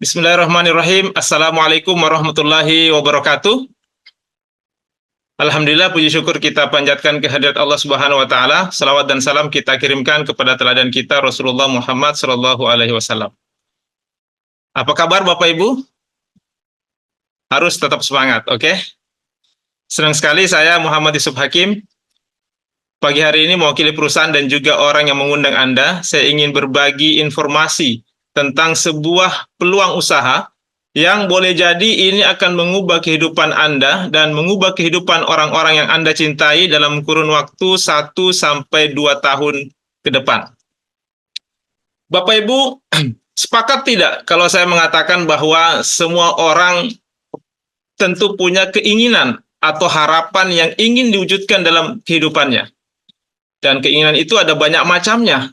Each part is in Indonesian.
Bismillahirrahmanirrahim. Assalamualaikum warahmatullahi wabarakatuh. Alhamdulillah, puji syukur kita panjatkan kehadirat Allah Subhanahu wa taala. Salawat dan salam kita kirimkan kepada teladan kita Rasulullah Muhammad sallallahu alaihi wasallam. Apa kabar Bapak Ibu? Harus tetap semangat, oke? Senang sekali saya Muhammad Yusuf Hakim. Pagi hari ini mewakili perusahaan dan juga orang yang mengundang Anda, saya ingin berbagi informasi tentang sebuah peluang usaha yang boleh jadi ini akan mengubah kehidupan Anda dan mengubah kehidupan orang-orang yang Anda cintai dalam kurun waktu 1-2 tahun ke depan. Bapak Ibu, sepakat tidak kalau saya mengatakan bahwa semua orang tentu punya keinginan atau harapan yang ingin diwujudkan dalam kehidupannya. Dan keinginan itu ada banyak macamnya.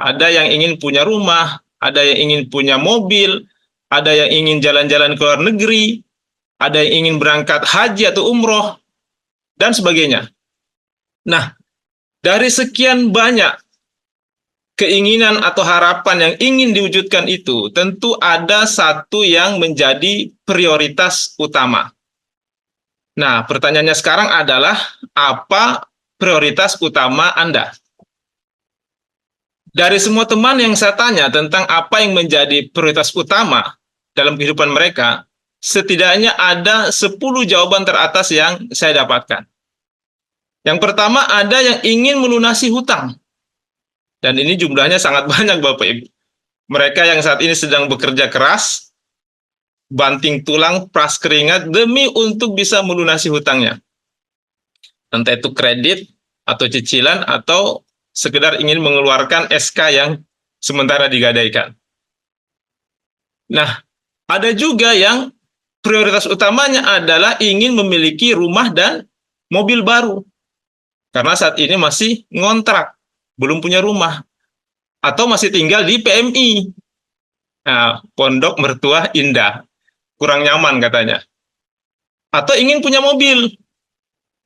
Ada yang ingin punya rumah, ada yang ingin punya mobil, ada yang ingin jalan-jalan ke luar negeri, ada yang ingin berangkat haji atau umroh, dan sebagainya. Nah, dari sekian banyak keinginan atau harapan yang ingin diwujudkan itu, tentu ada satu yang menjadi prioritas utama. Nah, pertanyaannya sekarang adalah, apa prioritas utama Anda? Dari semua teman yang saya tanya tentang apa yang menjadi prioritas utama dalam kehidupan mereka, setidaknya ada 10 jawaban teratas yang saya dapatkan. Yang pertama, ada yang ingin melunasi hutang. Dan ini jumlahnya sangat banyak Bapak Ibu. Mereka yang saat ini sedang bekerja keras, banting tulang, peras keringat, demi untuk bisa melunasi hutangnya. Entah itu kredit, atau cicilan, atau sekedar ingin mengeluarkan SK yang sementara digadaikan. Nah, ada juga yang prioritas utamanya adalah ingin memiliki rumah dan mobil baru. Karena saat ini masih ngontrak, belum punya rumah. Atau masih tinggal di PMI. Nah, Pondok Mertua Indah. Kurang nyaman katanya. Atau ingin punya mobil.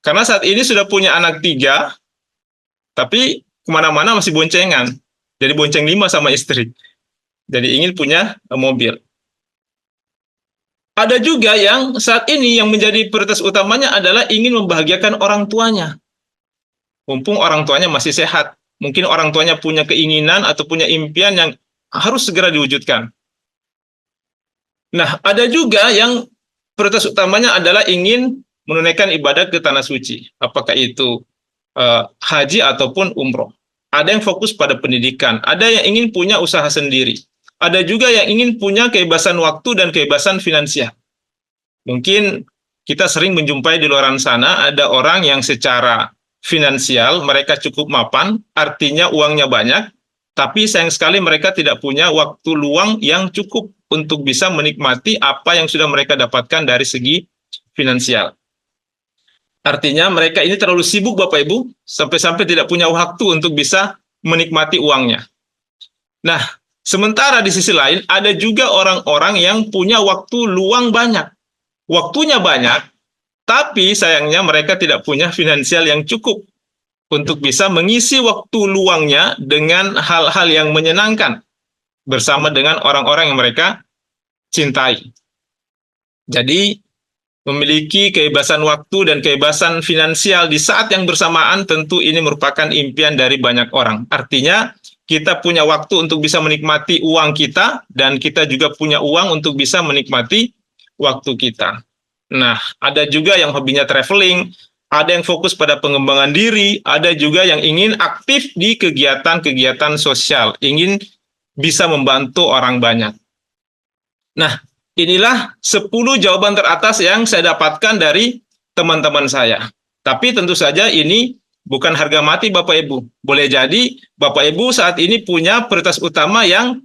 Karena saat ini sudah punya anak 3, tapi kemana-mana masih boncengan. Jadi bonceng 5 sama istri. Jadi ingin punya mobil. Ada juga yang saat ini yang menjadi prioritas utamanya adalah ingin membahagiakan orang tuanya. Mumpung orang tuanya masih sehat. Mungkin orang tuanya punya keinginan atau punya impian yang harus segera diwujudkan. Nah, ada juga yang prioritas utamanya adalah ingin menunaikan ibadah ke tanah suci. Apakah itu haji ataupun umroh. Ada yang fokus pada pendidikan. Ada yang ingin punya usaha sendiri. Ada juga yang ingin punya kebebasan waktu dan kebebasan finansial. Mungkin kita sering menjumpai di luar sana ada orang yang secara finansial mereka cukup mapan, artinya uangnya banyak, tapi sayang sekali mereka tidak punya waktu luang yang cukup untuk bisa menikmati apa yang sudah mereka dapatkan dari segi finansial. Artinya mereka ini terlalu sibuk Bapak Ibu, sampai-sampai tidak punya waktu untuk bisa menikmati uangnya. Nah, sementara di sisi lain, ada juga orang-orang yang punya waktu luang banyak. Waktunya banyak, tapi sayangnya mereka tidak punya finansial yang cukup untuk bisa mengisi waktu luangnya dengan hal-hal yang menyenangkan bersama dengan orang-orang yang mereka cintai. Jadi, memiliki kebebasan waktu dan kebebasan finansial di saat yang bersamaan tentu ini merupakan impian dari banyak orang. Artinya, kita punya waktu untuk bisa menikmati uang kita, dan kita juga punya uang untuk bisa menikmati waktu kita. Nah, ada juga yang hobinya traveling, ada yang fokus pada pengembangan diri, ada juga yang ingin aktif di kegiatan-kegiatan sosial, ingin bisa membantu orang banyak. Nah, inilah 10 jawaban teratas yang saya dapatkan dari teman-teman saya. Tapi tentu saja ini bukan harga mati Bapak Ibu. Boleh jadi Bapak Ibu saat ini punya prioritas utama yang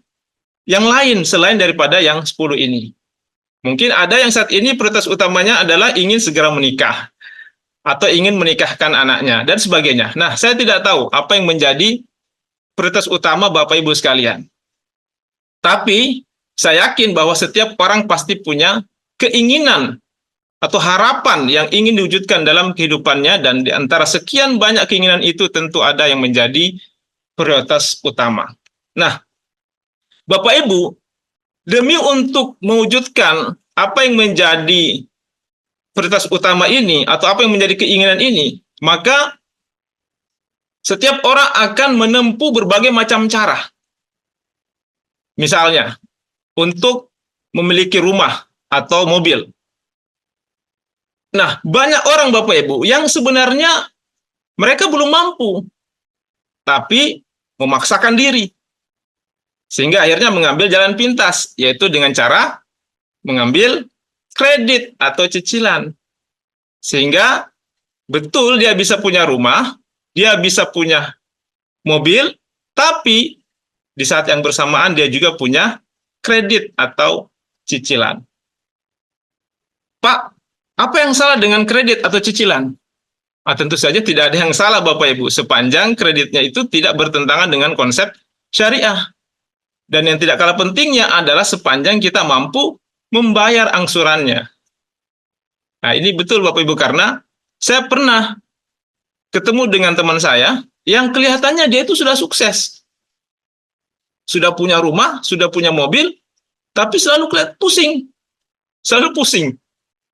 lain selain daripada yang 10 ini. Mungkin ada yang saat ini prioritas utamanya adalah ingin segera menikah, atau ingin menikahkan anaknya, dan sebagainya. Nah, saya tidak tahu apa yang menjadi prioritas utama Bapak Ibu sekalian. Tapi saya yakin bahwa setiap orang pasti punya keinginan atau harapan yang ingin diwujudkan dalam kehidupannya, dan di antara sekian banyak keinginan itu tentu ada yang menjadi prioritas utama. Nah, Bapak Ibu, Demi untuk mewujudkan apa yang menjadi prioritas utama ini, atau apa yang menjadi keinginan ini, maka setiap orang akan menempuh berbagai macam cara. Misalnya, untuk memiliki rumah atau mobil. Nah, banyak orang Bapak Ibu yang sebenarnya mereka belum mampu, tapi memaksakan diri. Sehingga akhirnya mengambil jalan pintas, yaitu dengan cara mengambil kredit atau cicilan. Sehingga betul dia bisa punya rumah, dia bisa punya mobil, tapi di saat yang bersamaan dia juga punya kredit atau cicilan. Pak, apa yang salah dengan kredit atau cicilan? Tentu saja tidak ada yang salah Bapak Ibu, sepanjang kreditnya itu tidak bertentangan dengan konsep syariah. Dan yang tidak kalah pentingnya adalah sepanjang kita mampu membayar angsurannya. Nah, ini betul Bapak Ibu, karena saya pernah ketemu dengan teman saya yang kelihatannya dia itu sudah sukses. Sudah punya rumah, sudah punya mobil, tapi selalu kelihatan pusing. Selalu pusing.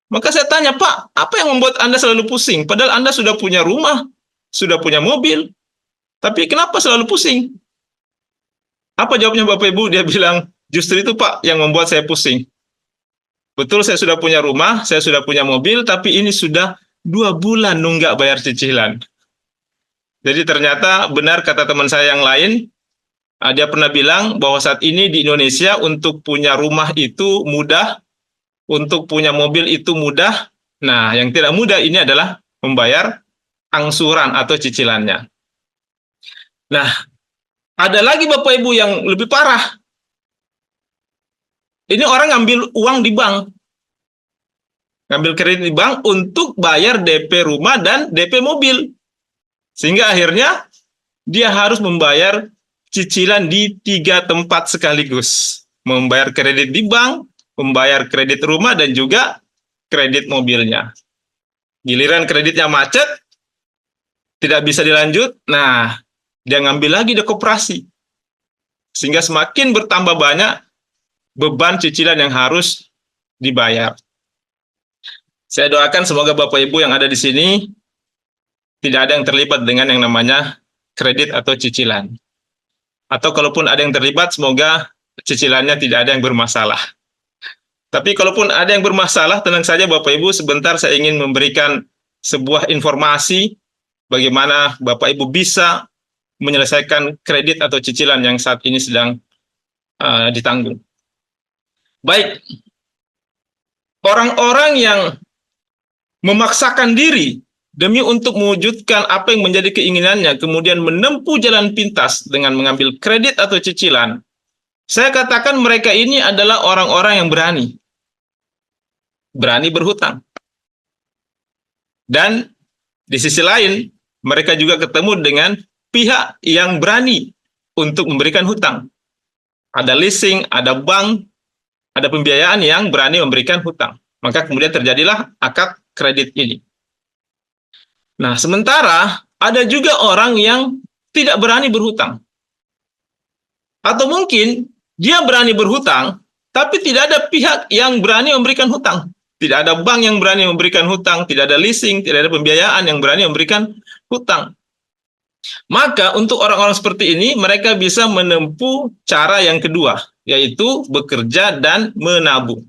Maka saya tanya, Pak, apa yang membuat Anda selalu pusing? Padahal Anda sudah punya rumah, sudah punya mobil, tapi kenapa selalu pusing? Apa jawabnya Bapak Ibu? Dia bilang, justru itu Pak yang membuat saya pusing. Betul, saya sudah punya rumah, saya sudah punya mobil, tapi ini sudah 2 bulan nunggak bayar cicilan. Jadi ternyata benar kata teman saya yang lain, dia pernah bilang bahwa saat ini di Indonesia untuk punya rumah itu mudah, untuk punya mobil itu mudah. Nah, yang tidak mudah ini adalah membayar angsuran atau cicilannya. Nah, ada lagi Bapak Ibu yang lebih parah. Ini orang ngambil uang di bank. Ngambil kredit di bank untuk bayar DP rumah dan DP mobil. Sehingga akhirnya dia harus membayar cicilan di 3 tempat sekaligus. Membayar kredit di bank, membayar kredit rumah, dan juga kredit mobilnya. Giliran kreditnya macet, tidak bisa dilanjut, nah, dia ngambil lagi di koperasi. Sehingga semakin bertambah banyak beban cicilan yang harus dibayar. Saya doakan semoga Bapak Ibu yang ada di sini tidak ada yang terlibat dengan yang namanya kredit atau cicilan. Atau kalaupun ada yang terlibat, semoga cicilannya tidak ada yang bermasalah. Tapi kalaupun ada yang bermasalah, tenang saja Bapak Ibu, sebentar saya ingin memberikan sebuah informasi bagaimana Bapak Ibu bisa menyelesaikan kredit atau cicilan yang saat ini sedang ditanggung. Baik, orang-orang yang memaksakan diri demi untuk mewujudkan apa yang menjadi keinginannya, kemudian menempuh jalan pintas dengan mengambil kredit atau cicilan, saya katakan mereka ini adalah orang-orang yang berani berhutang. Dan di sisi lain, mereka juga ketemu dengan pihak yang berani untuk memberikan hutang. Ada leasing, ada bank, ada pembiayaan yang berani memberikan hutang. Maka kemudian terjadilah akad kredit ini. Nah, sementara ada juga orang yang tidak berani berhutang. Atau mungkin dia berani berhutang, tapi tidak ada pihak yang berani memberikan hutang. Tidak ada bank yang berani memberikan hutang, tidak ada leasing, tidak ada pembiayaan yang berani memberikan hutang. Maka untuk orang-orang seperti ini, mereka bisa menempuh cara yang kedua, yaitu bekerja dan menabung.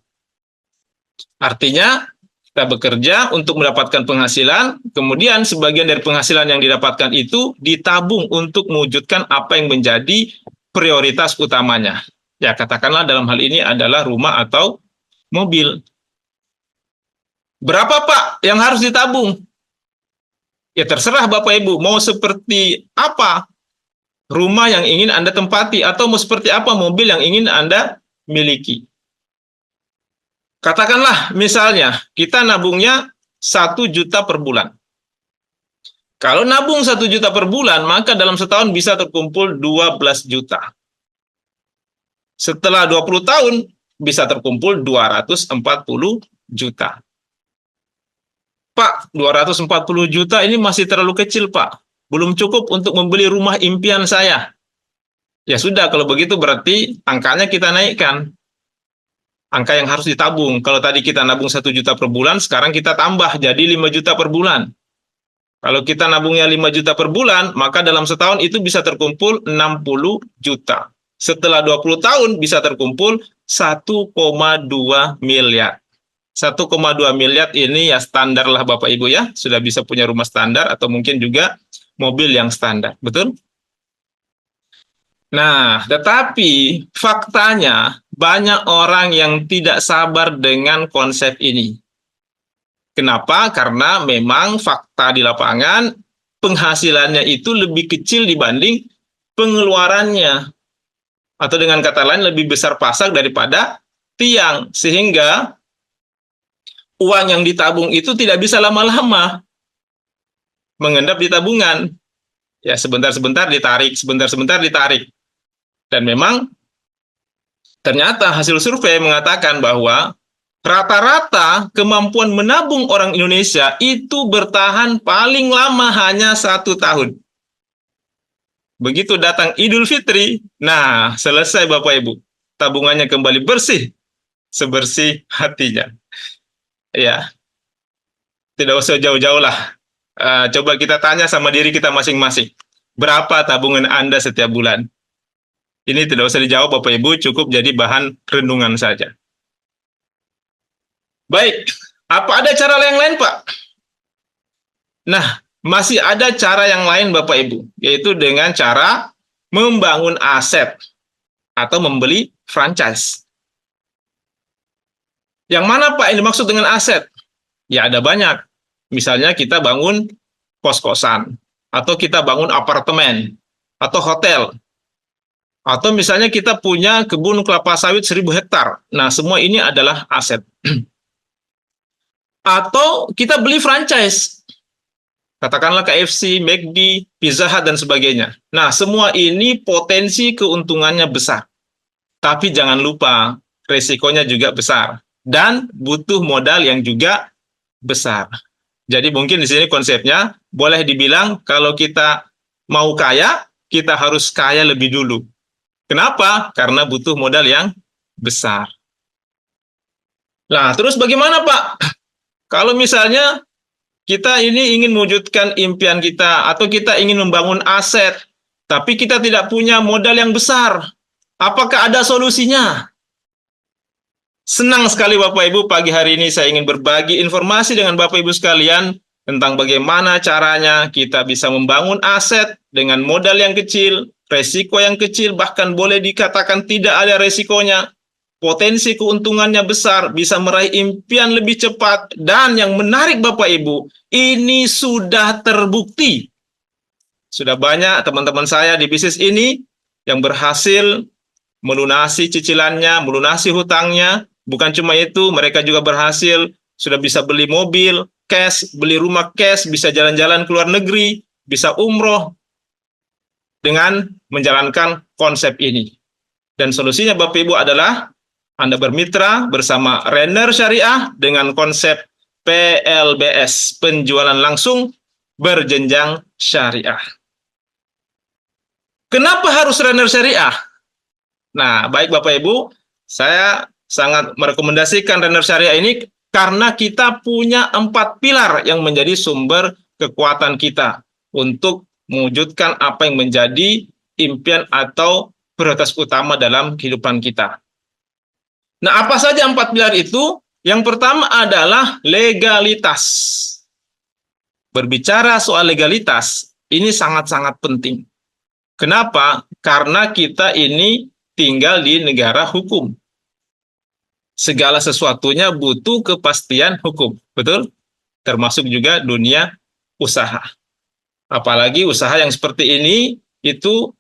Artinya, kita bekerja untuk mendapatkan penghasilan, kemudian sebagian dari penghasilan yang didapatkan itu ditabung untuk mewujudkan apa yang menjadi prioritas utamanya. Ya, katakanlah dalam hal ini adalah rumah atau mobil. Berapa Pak yang harus ditabung? Ya terserah Bapak Ibu, mau seperti apa rumah yang ingin Anda tempati, atau mau seperti apa mobil yang ingin Anda miliki. Katakanlah misalnya kita nabungnya 1 juta per bulan. Kalau nabung 1 juta per bulan, maka dalam setahun bisa terkumpul 12 juta. Setelah 20 tahun, bisa terkumpul 240 juta. Pak, 240 juta ini masih terlalu kecil, Pak. Belum cukup untuk membeli rumah impian saya. Ya sudah, kalau begitu berarti angkanya kita naikkan. angka yang harus ditabung. Kalau tadi kita nabung 1 juta per bulan, sekarang kita tambah jadi 5 juta per bulan. Kalau kita nabungnya 5 juta per bulan, maka dalam setahun itu bisa terkumpul 60 juta. Setelah 20 tahun bisa terkumpul 1,2 miliar. 1,2 miliar ini ya standar lah Bapak Ibu ya. Sudah bisa punya rumah standar atau mungkin juga mobil yang standar. Betul? Nah, tetapi faktanya banyak orang yang tidak sabar dengan konsep ini. Kenapa? Karena memang fakta di lapangan penghasilannya itu lebih kecil dibanding pengeluarannya. Atau dengan kata lain lebih besar pasak daripada tiang. Sehingga uang yang ditabung itu tidak bisa lama-lama mengendap di tabungan. Ya, sebentar-sebentar ditarik, sebentar-sebentar ditarik. Dan memang ternyata hasil survei mengatakan bahwa rata-rata kemampuan menabung orang Indonesia itu bertahan paling lama hanya 1 tahun. Begitu datang Idul Fitri, nah selesai Bapak Ibu. Tabungannya kembali bersih, sebersih hatinya. Ya, tidak usah jauh-jauh lah. Coba kita tanya sama diri kita masing-masing. Berapa tabungan Anda setiap bulan? Ini tidak usah dijawab Bapak Ibu, cukup jadi bahan renungan saja. Baik, apa ada cara yang lain Pak? Nah, masih ada cara yang lain Bapak Ibu, yaitu dengan cara membangun aset atau membeli franchise. Yang mana Pak yang dimaksud dengan aset? Ya ada banyak. Misalnya kita bangun kos-kosan, atau kita bangun apartemen, atau hotel. Atau misalnya kita punya kebun kelapa sawit 1.000 hektar. Nah, semua ini adalah aset. Atau kita beli franchise. Katakanlah KFC, McD, Pizza Hut, dan sebagainya. Nah, semua ini potensi keuntungannya besar. Tapi jangan lupa, resikonya juga besar. Dan butuh modal yang juga besar. Jadi mungkin di sini konsepnya, boleh dibilang kalau kita mau kaya, kita harus kaya lebih dulu. Kenapa? Karena butuh modal yang besar. Nah, terus bagaimana Pak? Kalau misalnya kita ini ingin mewujudkan impian kita, atau kita ingin membangun aset, tapi kita tidak punya modal yang besar, apakah ada solusinya? Senang sekali Bapak Ibu, pagi hari ini saya ingin berbagi informasi dengan Bapak Ibu sekalian tentang bagaimana caranya kita bisa membangun aset dengan modal yang kecil, resiko yang kecil, bahkan boleh dikatakan tidak ada resikonya. Potensi keuntungannya besar, bisa meraih impian lebih cepat, dan yang menarik Bapak Ibu, ini sudah terbukti. Sudah banyak teman-teman saya di bisnis ini yang berhasil melunasi cicilannya, melunasi hutangnya. Bukan cuma itu, mereka juga berhasil, sudah bisa beli mobil, cash, beli rumah cash, bisa jalan-jalan ke luar negeri, bisa umroh, dengan menjalankan konsep ini. Dan solusinya Bapak Ibu adalah Anda bermitra bersama Renner Syariah dengan konsep PLBS, penjualan langsung berjenjang syariah. Kenapa harus Renner Syariah? Nah, baik Bapak Ibu, saya sangat merekomendasikan Renner Syariah ini karena kita punya 4 pilar yang menjadi sumber kekuatan kita untuk mewujudkan apa yang menjadi impian atau prioritas utama dalam kehidupan kita. Nah, apa saja 4 pilar itu? Yang pertama adalah legalitas. Berbicara soal legalitas, ini sangat-sangat penting. Kenapa? Karena kita ini tinggal di negara hukum. Segala sesuatunya butuh kepastian hukum, betul? Termasuk juga dunia usaha. Apalagi usaha yang seperti ini, itu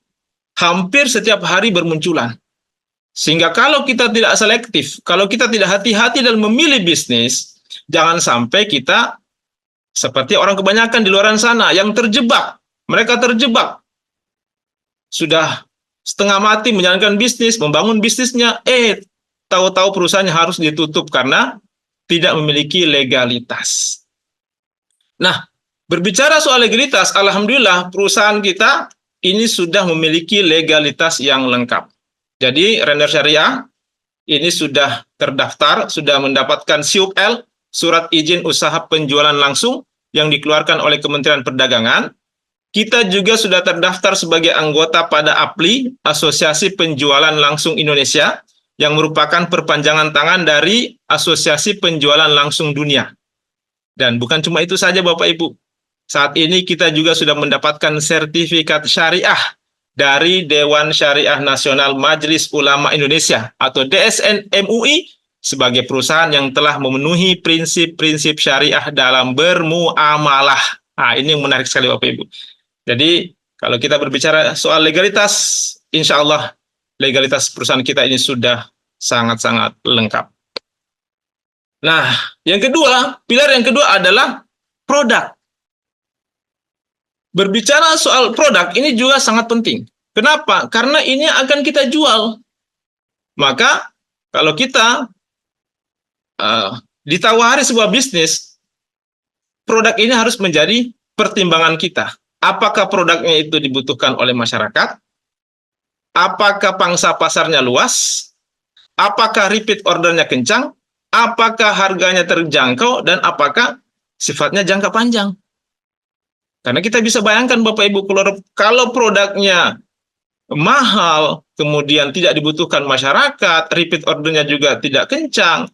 hampir setiap hari bermunculan. Sehingga kalau kita tidak selektif, kalau kita tidak hati-hati dalam memilih bisnis, jangan sampai kita seperti orang kebanyakan di luar sana yang terjebak. Mereka terjebak. Sudah setengah mati menjalankan bisnis, membangun bisnisnya, tahu-tahu perusahaannya harus ditutup karena tidak memiliki legalitas. Nah, berbicara soal legalitas, alhamdulillah perusahaan kita ini sudah memiliki legalitas yang lengkap. Jadi, Renner Syariah ini sudah terdaftar, sudah mendapatkan SIUP-L, Surat Izin Usaha Penjualan Langsung, yang dikeluarkan oleh Kementerian Perdagangan. Kita juga sudah terdaftar sebagai anggota pada APLI, Asosiasi Penjualan Langsung Indonesia, yang merupakan perpanjangan tangan dari Asosiasi Penjualan Langsung Dunia. Dan bukan cuma itu saja Bapak Ibu. Saat ini kita juga sudah mendapatkan sertifikat syariah dari Dewan Syariah Nasional Majelis Ulama Indonesia atau DSN MUI sebagai perusahaan yang telah memenuhi prinsip-prinsip syariah dalam bermuamalah. Nah, ini yang menarik sekali Bapak Ibu. Jadi, kalau kita berbicara soal legalitas, insya Allah legalitas perusahaan kita ini sudah sangat-sangat lengkap. Nah, yang kedua, pilar yang kedua adalah produk. Berbicara soal produk ini juga sangat penting. Kenapa? Karena ini akan kita jual. Maka, kalau kita ditawari sebuah bisnis, produk ini harus menjadi pertimbangan kita. Apakah produknya itu dibutuhkan oleh masyarakat? Apakah pangsa pasarnya luas? Apakah repeat ordernya kencang? Apakah harganya terjangkau? Dan apakah sifatnya jangka panjang? Karena kita bisa bayangkan Bapak Ibu, kalau produknya mahal, kemudian tidak dibutuhkan masyarakat, repeat ordernya juga tidak kencang,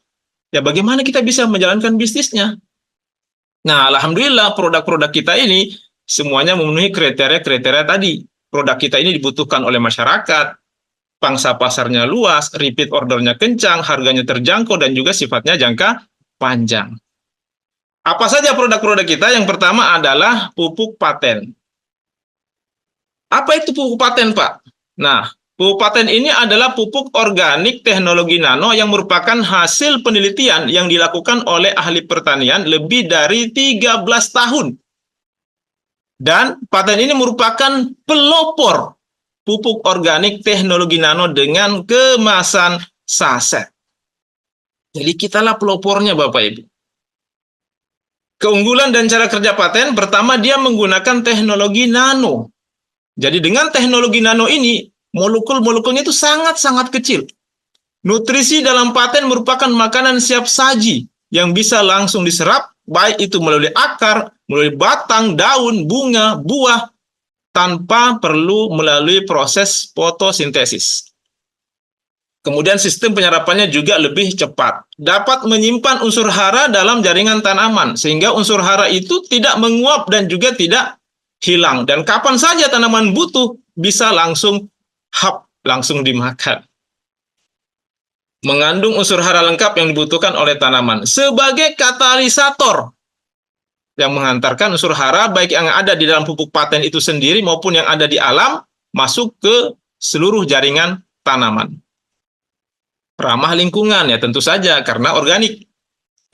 ya bagaimana kita bisa menjalankan bisnisnya? Nah, alhamdulillah produk-produk kita ini semuanya memenuhi kriteria-kriteria tadi. Produk kita ini dibutuhkan oleh masyarakat, pangsa pasarnya luas, repeat ordernya kencang, harganya terjangkau, dan juga sifatnya jangka panjang. Apa saja produk-produk kita? Yang pertama adalah pupuk paten. Apa itu pupuk paten, Pak? Nah, pupuk paten ini adalah pupuk organik teknologi nano yang merupakan hasil penelitian yang dilakukan oleh ahli pertanian lebih dari 13 tahun. Dan paten ini merupakan pelopor pupuk organik teknologi nano dengan kemasan saset. Jadi kitalah pelopornya Bapak Ibu. Keunggulan dan cara kerja paten, pertama dia menggunakan teknologi nano. Jadi dengan teknologi nano ini, molekul-molekulnya itu sangat-sangat kecil. Nutrisi dalam paten merupakan makanan siap saji yang bisa langsung diserap, baik itu melalui akar, melalui batang, daun, bunga, buah, tanpa perlu melalui proses fotosintesis. Kemudian sistem penyerapannya juga lebih cepat. Dapat menyimpan unsur hara dalam jaringan tanaman, sehingga unsur hara itu tidak menguap dan juga tidak hilang. Dan kapan saja tanaman butuh, bisa langsung langsung dimakan. Mengandung unsur hara lengkap yang dibutuhkan oleh tanaman. Sebagai katalisator yang menghantarkan unsur hara, baik yang ada di dalam pupuk paten itu sendiri maupun yang ada di alam, masuk ke seluruh jaringan tanaman. Ramah lingkungan ya tentu saja karena organik.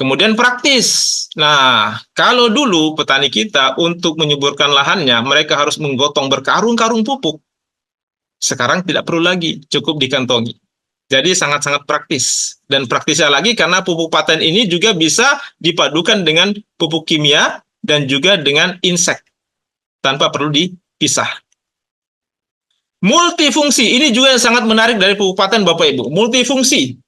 Kemudian praktis. Nah, kalau dulu petani kita untuk menyuburkan lahannya, mereka harus menggotong berkarung-karung pupuk. Sekarang tidak perlu lagi, cukup dikantongi. Jadi sangat-sangat praktis. Dan praktisnya lagi karena pupuk paten ini juga bisa dipadukan dengan pupuk kimia dan juga dengan insek. Tanpa perlu dipisah. Multifungsi, ini juga yang sangat menarik dari pupuk paten Bapak Ibu. Multifungsi,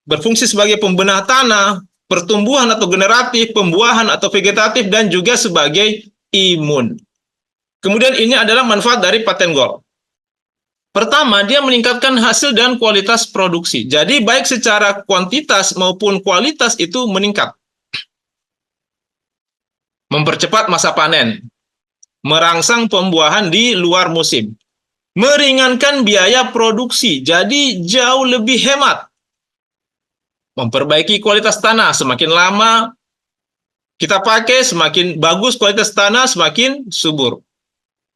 berfungsi sebagai pembenah tanah, pertumbuhan atau generatif, pembuahan atau vegetatif, dan juga sebagai imun. Kemudian ini adalah manfaat dari paten gold. Pertama, dia meningkatkan hasil dan kualitas produksi. Jadi baik secara kuantitas maupun kualitas itu meningkat. Mempercepat masa panen, merangsang pembuahan di luar musim. Meringankan biaya produksi, jadi jauh lebih hemat. Memperbaiki kualitas tanah, semakin lama kita pakai, semakin bagus kualitas tanah, semakin subur.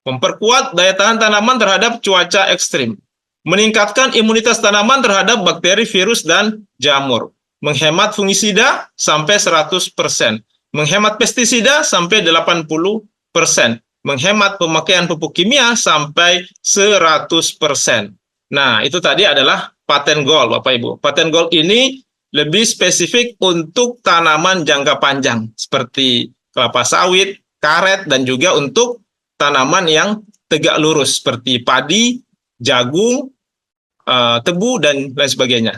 Memperkuat daya tahan tanaman terhadap cuaca ekstrim. Meningkatkan imunitas tanaman terhadap bakteri, virus, dan jamur. Menghemat fungisida sampai 100%. Menghemat pestisida sampai 80%. Menghemat pemakaian pupuk kimia sampai 100%. Nah, itu tadi adalah paten gold, Bapak Ibu. Paten gold ini lebih spesifik untuk tanaman jangka panjang, seperti kelapa sawit, karet, dan juga untuk tanaman yang tegak lurus, seperti padi, jagung, tebu, dan lain sebagainya.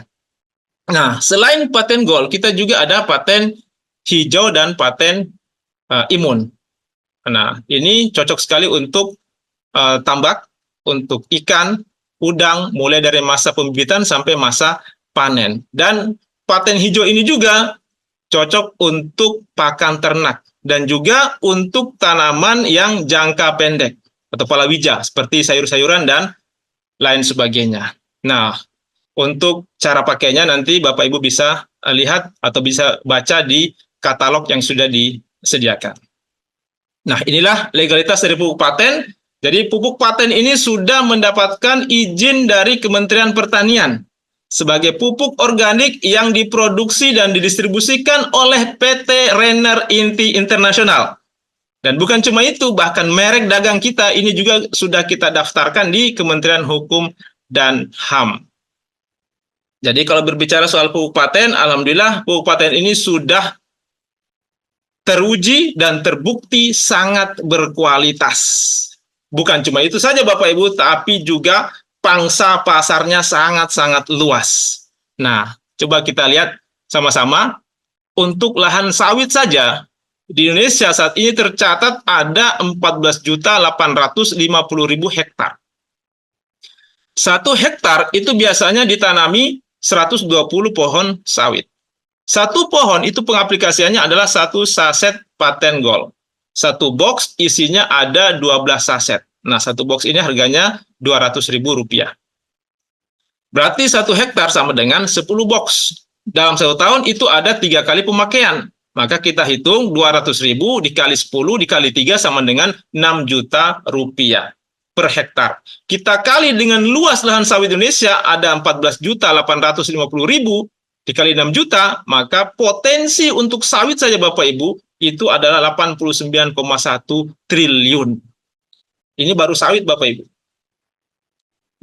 Nah, selain paten gold, kita juga ada paten hijau dan paten imun. Nah, ini cocok sekali untuk tambak, untuk ikan, udang, mulai dari masa pembibitan sampai masa panen. Dan paten hijau ini juga cocok untuk pakan ternak dan juga untuk tanaman yang jangka pendek atau palawija seperti sayur-sayuran dan lain sebagainya. Nah, untuk cara pakainya nanti Bapak Ibu bisa lihat atau bisa baca di katalog yang sudah disediakan. Nah, inilah legalitas dari pupuk paten. Jadi pupuk paten ini sudah mendapatkan izin dari Kementerian Pertanian sebagai pupuk organik yang diproduksi dan didistribusikan oleh PT Renner Inti Internasional. Dan bukan cuma itu, bahkan merek dagang kita ini juga sudah kita daftarkan di Kementerian Hukum dan HAM. Jadi kalau berbicara soal pupuk paten, alhamdulillah pupuk paten ini sudah teruji dan terbukti sangat berkualitas. Bukan cuma itu saja Bapak Ibu, tapi juga pangsa pasarnya sangat-sangat luas. Nah, coba kita lihat sama-sama. Untuk lahan sawit saja, di Indonesia saat ini tercatat ada 14.850.000 hektar. 1 hektar itu biasanya ditanami 120 pohon sawit. 1 pohon itu pengaplikasiannya adalah 1 saset paten gold. 1 box isinya ada 12 saset. Nah, 1 box ini harganya Rp200.000. Berarti 1 hektar sama dengan 10 box. Dalam 1 tahun itu ada 3 kali pemakaian. Maka kita hitung 200.000 dikali 10 dikali 3 sama dengan 6 juta rupiah per hektar. Kita kali dengan luas lahan sawit Indonesia ada 14.850.000 dikali 6 juta, maka potensi untuk sawit saja Bapak Ibu itu adalah 89,1 triliun. Ini baru sawit Bapak Ibu.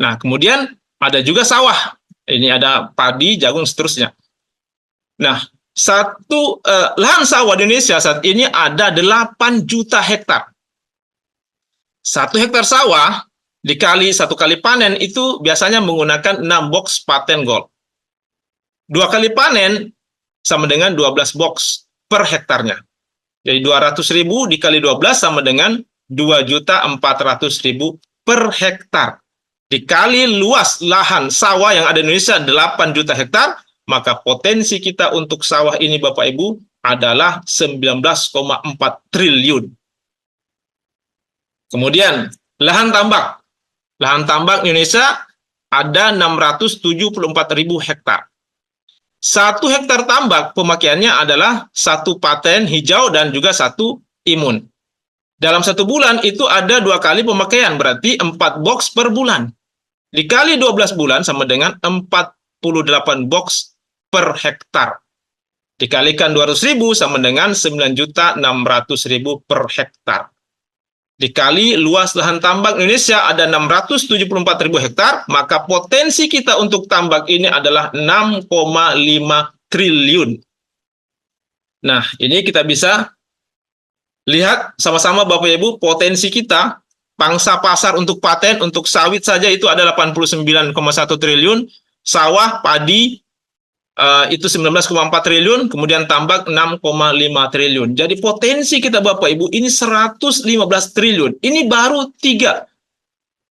Nah, kemudian ada juga sawah. Ini ada padi, jagung, seterusnya. Nah, lahan sawah di Indonesia saat ini ada 8 juta hektar. 1 hektar sawah dikali 1 kali panen itu biasanya menggunakan 6 box paten gold. 2 kali panen sama dengan 12 box per hektarnya. Jadi 200.000 dikali 12 sama dengan 2.400.000 per hektar. Dikali luas lahan sawah yang ada di Indonesia 8 juta hektar, maka potensi kita untuk sawah ini Bapak Ibu adalah 19,4 triliun. Kemudian lahan tambak. Lahan tambak Indonesia ada 674.000 hektar. 1 hektar tambak pemakaiannya adalah 1 paten hijau dan juga 1 imun. Dalam 1 bulan itu ada 2 kali pemakaian, berarti 4 box per bulan. Dikali 12 bulan sama dengan 48 box per hektar. Dikalikan 200.000 sama dengan 9.600.000 per hektar. Dikali luas lahan tambak Indonesia ada 674.000 hektar, maka potensi kita untuk tambak ini adalah 6,5 triliun. Nah, ini kita bisa lihat sama-sama Bapak Ibu, potensi kita, pangsa pasar untuk paten, untuk sawit saja itu ada 89,1 triliun, sawah, padi, itu 19,4 triliun, kemudian tambak 6,5 triliun. Jadi potensi kita Bapak Ibu ini 115 triliun. Ini baru 3.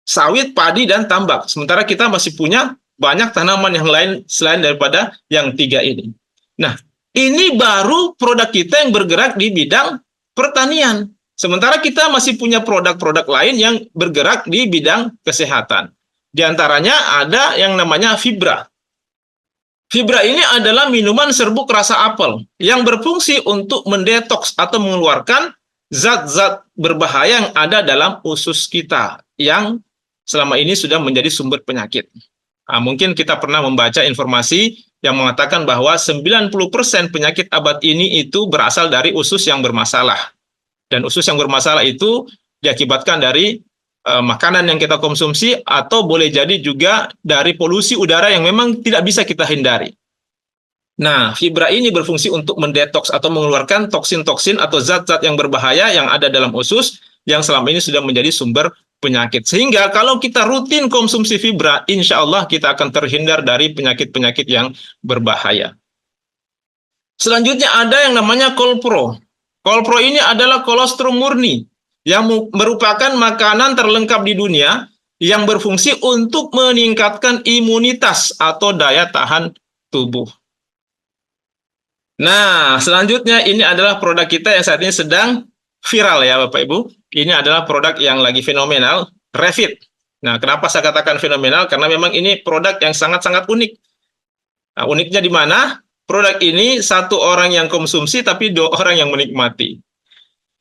Sawit, padi, dan tambak. Sementara kita masih punya banyak tanaman yang lain selain daripada yang 3 ini. Nah, ini baru produk kita yang bergerak di bidang pertanian. Sementara kita masih punya produk-produk lain yang bergerak di bidang kesehatan. Di antaranya ada yang namanya Fibra. Fibra ini adalah minuman serbuk rasa apel yang berfungsi untuk mendetoks atau mengeluarkan zat-zat berbahaya yang ada dalam usus kita yang selama ini sudah menjadi sumber penyakit. Nah, mungkin kita pernah membaca informasi yang mengatakan bahwa 90% penyakit abad ini itu berasal dari usus yang bermasalah. Dan usus yang bermasalah itu diakibatkan dari makanan yang kita konsumsi atau boleh jadi juga dari polusi udara yang memang tidak bisa kita hindari. Nah, fibra ini berfungsi untuk mendetoks atau mengeluarkan toksin-toksin atau zat-zat yang berbahaya yang ada dalam usus yang selama ini sudah menjadi sumber penyakit. Sehingga kalau kita rutin konsumsi fibra, insya Allah kita akan terhindar dari penyakit-penyakit yang berbahaya. Selanjutnya ada yang namanya kolpro. Kolpro ini adalah kolostrum murni yang merupakan makanan terlengkap di dunia yang berfungsi untuk meningkatkan imunitas atau daya tahan tubuh. Nah, selanjutnya ini adalah produk kita yang saat ini sedang viral ya Bapak Ibu. Ini adalah produk yang lagi fenomenal, Revit. Nah, kenapa saya katakan fenomenal? Karena memang ini produk yang sangat-sangat unik. Nah, uniknya di mana? Produk ini satu orang yang konsumsi tapi 2 orang yang menikmati.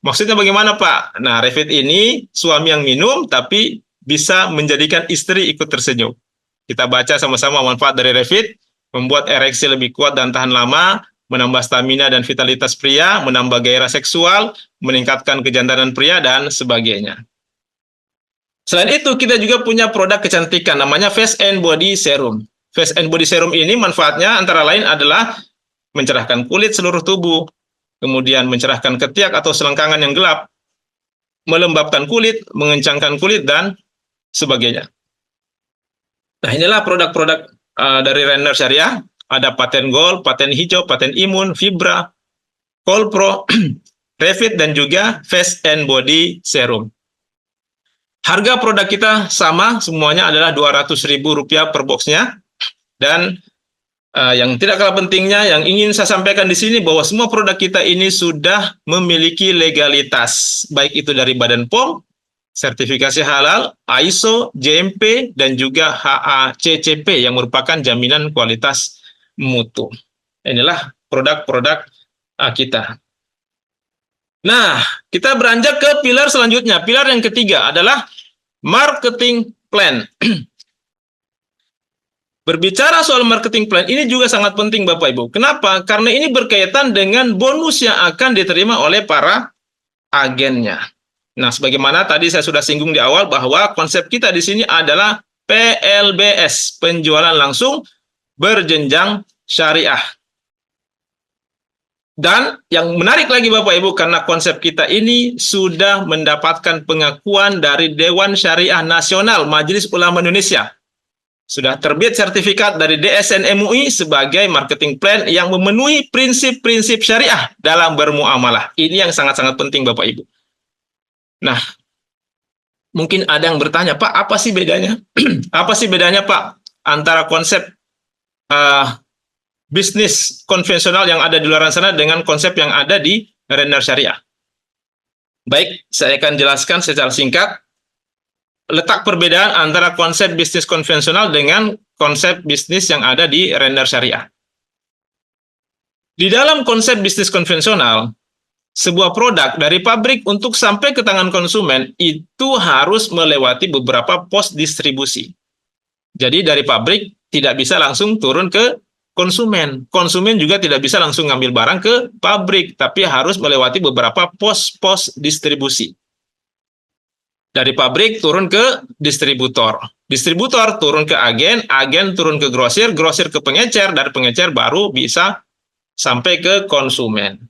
Maksudnya bagaimana Pak? Nah, Revit ini suami yang minum tapi bisa menjadikan istri ikut tersenyum. Kita baca sama-sama manfaat dari Revit, membuat ereksi lebih kuat dan tahan lama, menambah stamina dan vitalitas pria, menambah gairah seksual, meningkatkan kejantanan pria, dan sebagainya. Selain itu, kita juga punya produk kecantikan, namanya Face and Body Serum. Face and Body Serum ini manfaatnya antara lain adalah mencerahkan kulit seluruh tubuh, kemudian mencerahkan ketiak atau selengkangan yang gelap, melembabkan kulit, mengencangkan kulit, dan sebagainya. Nah, inilah produk-produk dari Renner Syariah. Ada paten gold, paten hijau, paten imun, fibra, kolpro, Revit, dan juga Face and Body Serum. Harga produk kita sama, semuanya adalah Rp200.000 per boxnya. Dan yang tidak kalah pentingnya, yang ingin saya sampaikan di sini bahwa semua produk kita ini sudah memiliki legalitas, baik itu dari Badan POM, sertifikasi halal, ISO, GMP, dan juga HACCP yang merupakan jaminan kualitas mutu. Inilah produk-produk kita. Nah, kita beranjak ke pilar selanjutnya. Pilar yang ketiga adalah marketing plan. Berbicara soal marketing plan, ini juga sangat penting Bapak Ibu. Kenapa? Karena ini berkaitan dengan bonus yang akan diterima oleh para agennya. Nah, sebagaimana tadi saya sudah singgung di awal bahwa konsep kita di sini adalah PLBS, penjualan langsung berjenjang syariah. Dan yang menarik lagi Bapak Ibu, karena konsep kita ini sudah mendapatkan pengakuan dari Dewan Syariah Nasional Majelis Ulama Indonesia. Sudah terbit sertifikat dari DSN MUI sebagai marketing plan yang memenuhi prinsip-prinsip syariah dalam bermuamalah. Ini yang sangat-sangat penting Bapak Ibu. Nah, mungkin ada yang bertanya, Pak, apa sih bedanya? Apa sih bedanya Pak antara konsep bisnis konvensional yang ada di luar sana dengan konsep yang ada di Renner Syariah? Baik, saya akan jelaskan secara singkat letak perbedaan antara konsep bisnis konvensional dengan konsep bisnis yang ada di Renner Syariah. Di dalam konsep bisnis konvensional, sebuah produk dari pabrik untuk sampai ke tangan konsumen itu harus melewati beberapa pos distribusi. Jadi dari pabrik tidak bisa langsung turun ke konsumen. Konsumen juga tidak bisa langsung ngambil barang ke pabrik, tapi harus melewati beberapa pos-pos distribusi. Dari pabrik turun ke distributor. Distributor turun ke agen, agen turun ke grosir, grosir ke pengecer, dari pengecer baru bisa sampai ke konsumen.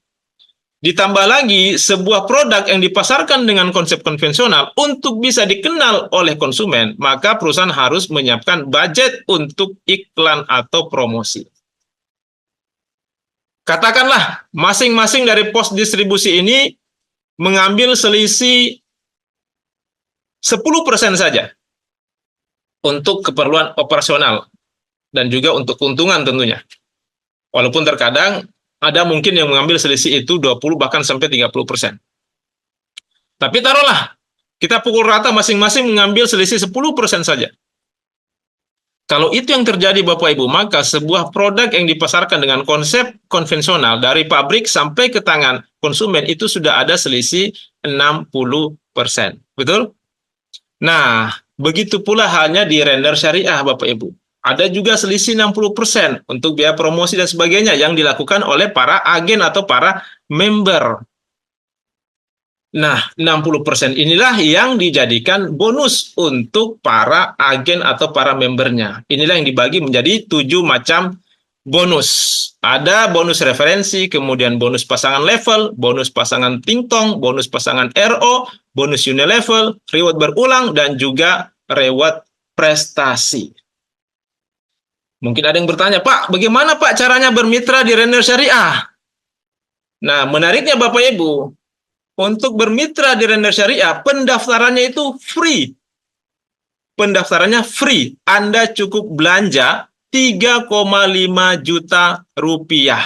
Ditambah lagi, sebuah produk yang dipasarkan dengan konsep konvensional untuk bisa dikenal oleh konsumen, maka perusahaan harus menyiapkan budget untuk iklan atau promosi. Katakanlah, masing-masing dari pos distribusi ini mengambil selisih 10% saja untuk keperluan operasional dan juga untuk keuntungan tentunya. Walaupun terkadang ada mungkin yang mengambil selisih itu 20 bahkan sampai 30%. Tapi taruhlah, kita pukul rata masing-masing mengambil selisih 10% saja. Kalau itu yang terjadi Bapak Ibu, maka sebuah produk yang dipasarkan dengan konsep konvensional dari pabrik sampai ke tangan konsumen itu sudah ada selisih 60%. Betul? Nah, begitu pula halnya di Renner Syariah Bapak Ibu. Ada juga selisih 60% untuk biaya promosi dan sebagainya yang dilakukan oleh para agen atau para member. Nah, 60% inilah yang dijadikan bonus untuk para agen atau para membernya. Inilah yang dibagi menjadi 7 macam bonus. Ada bonus referensi, kemudian bonus pasangan level, bonus pasangan tingtong, bonus pasangan RO, bonus unilevel, reward berulang, dan juga reward prestasi. Mungkin ada yang bertanya, Pak, bagaimana Pak caranya bermitra di Render Syariah? Nah, menariknya Bapak Ibu, untuk bermitra di Render Syariah, pendaftarannya itu free. Pendaftarannya free. Anda cukup belanja 3,5 juta rupiah.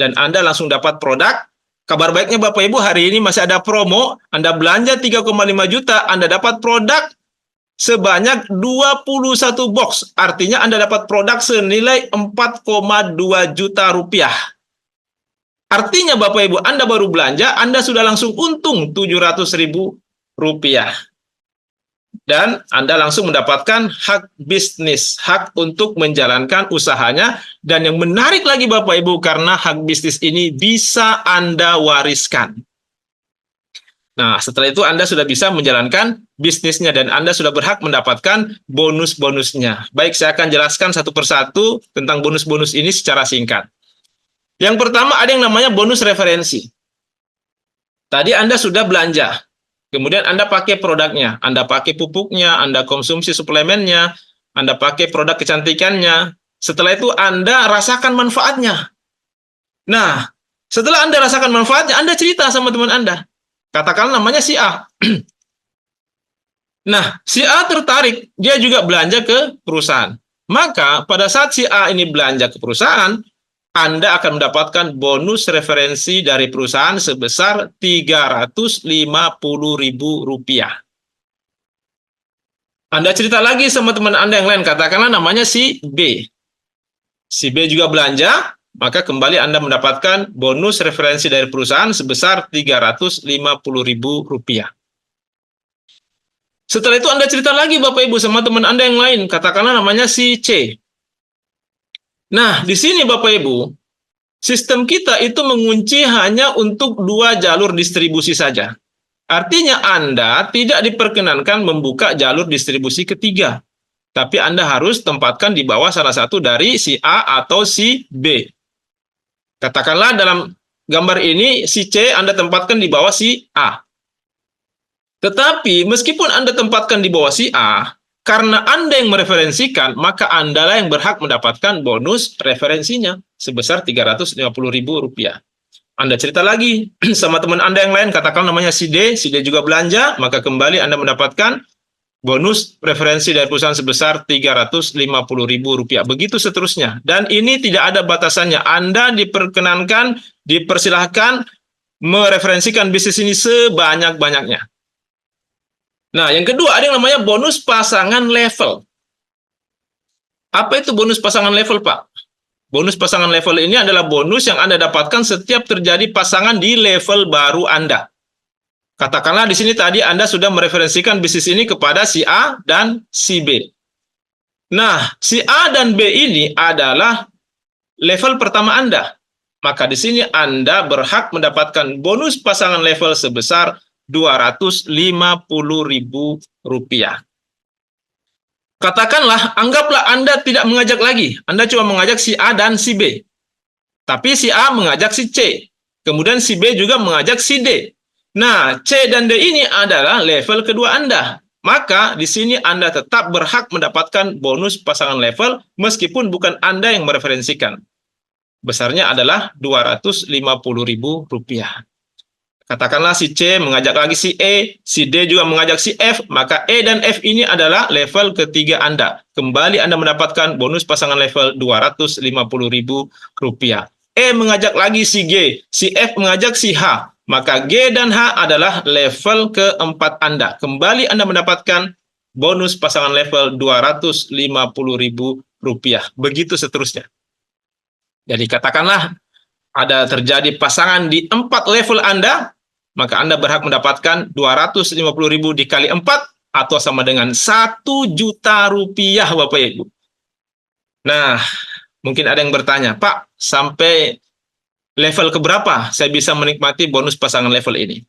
Dan Anda langsung dapat produk. Kabar baiknya Bapak Ibu, hari ini masih ada promo. Anda belanja 3,5 juta, Anda dapat produk sebanyak 21 box. Artinya Anda dapat produk senilai 4,2 juta rupiah. Artinya Bapak Ibu, Anda baru belanja, Anda sudah langsung untung 700.000 rupiah. Dan Anda langsung mendapatkan hak bisnis, hak untuk menjalankan usahanya. Dan yang menarik lagi Bapak Ibu, karena hak bisnis ini bisa Anda wariskan. Nah, setelah itu Anda sudah bisa menjalankan bisnisnya dan Anda sudah berhak mendapatkan bonus-bonusnya. Baik, saya akan jelaskan satu persatu tentang bonus-bonus ini secara singkat. Yang pertama ada yang namanya bonus referensi. Tadi Anda sudah belanja, kemudian Anda pakai produknya, Anda pakai pupuknya, Anda konsumsi suplemennya, Anda pakai produk kecantikannya. Setelah itu Anda rasakan manfaatnya. Nah, setelah Anda rasakan manfaatnya, Anda cerita sama teman Anda. Katakan namanya si A. Nah, si A tertarik, dia juga belanja ke perusahaan. Maka pada saat si A ini belanja ke perusahaan, Anda akan mendapatkan bonus referensi dari perusahaan sebesar 350.000 rupiah. Anda cerita lagi sama teman Anda yang lain, katakanlah namanya si B. Si B juga belanja, maka kembali Anda mendapatkan bonus referensi dari perusahaan sebesar 350.000 rupiah. Setelah itu Anda cerita lagi Bapak Ibu sama teman Anda yang lain, katakanlah namanya si C. Nah, di sini Bapak Ibu, sistem kita itu mengunci hanya untuk 2 jalur distribusi saja. Artinya Anda tidak diperkenankan membuka jalur distribusi ketiga. Tapi Anda harus tempatkan di bawah salah satu dari si A atau si B. Katakanlah dalam gambar ini si C Anda tempatkan di bawah si A. Tetapi meskipun Anda tempatkan di bawah si A, karena Anda yang mereferensikan, maka Anda lah yang berhak mendapatkan bonus referensinya sebesar 350.000 rupiah. Anda cerita lagi sama teman Anda yang lain, katakan namanya si D juga belanja, maka kembali Anda mendapatkan bonus referensi dari perusahaan sebesar 350.000 rupiah. Begitu seterusnya. Dan ini tidak ada batasannya. Anda diperkenankan, dipersilahkan mereferensikan bisnis ini sebanyak-banyaknya. Nah, yang kedua ada yang namanya bonus pasangan level. Apa itu bonus pasangan level, Pak? Bonus pasangan level ini adalah bonus yang Anda dapatkan setiap terjadi pasangan di level baru Anda. Katakanlah di sini tadi Anda sudah mereferensikan bisnis ini kepada si A dan si B. Nah, si A dan B ini adalah level pertama Anda. Maka di sini Anda berhak mendapatkan bonus pasangan level sebesar 250.000 rupiah. Katakanlah, anggaplah Anda tidak mengajak lagi. Anda cuma mengajak si A dan si B. Tapi si A mengajak si C. Kemudian si B juga mengajak si D. Nah, C dan D ini adalah level kedua Anda. Maka di sini Anda tetap berhak mendapatkan bonus pasangan level meskipun bukan Anda yang mereferensikan. Besarnya adalah 250.000 rupiah. Katakanlah si C mengajak lagi si E, si D juga mengajak si F, maka E dan F ini adalah level ketiga Anda. Kembali Anda mendapatkan bonus pasangan level 250.000 rupiah. E mengajak lagi si G, si F mengajak si H, maka G dan H adalah level keempat Anda. Kembali Anda mendapatkan bonus pasangan level 250.000 rupiah. Begitu seterusnya. Jadi katakanlah ada terjadi pasangan di 4 level Anda, maka Anda berhak mendapatkan 250.000 dikali 4 atau sama dengan 1 juta rupiah, Bapak Ibu. Nah, mungkin ada yang bertanya, Pak, sampai level keberapa saya bisa menikmati bonus pasangan level ini?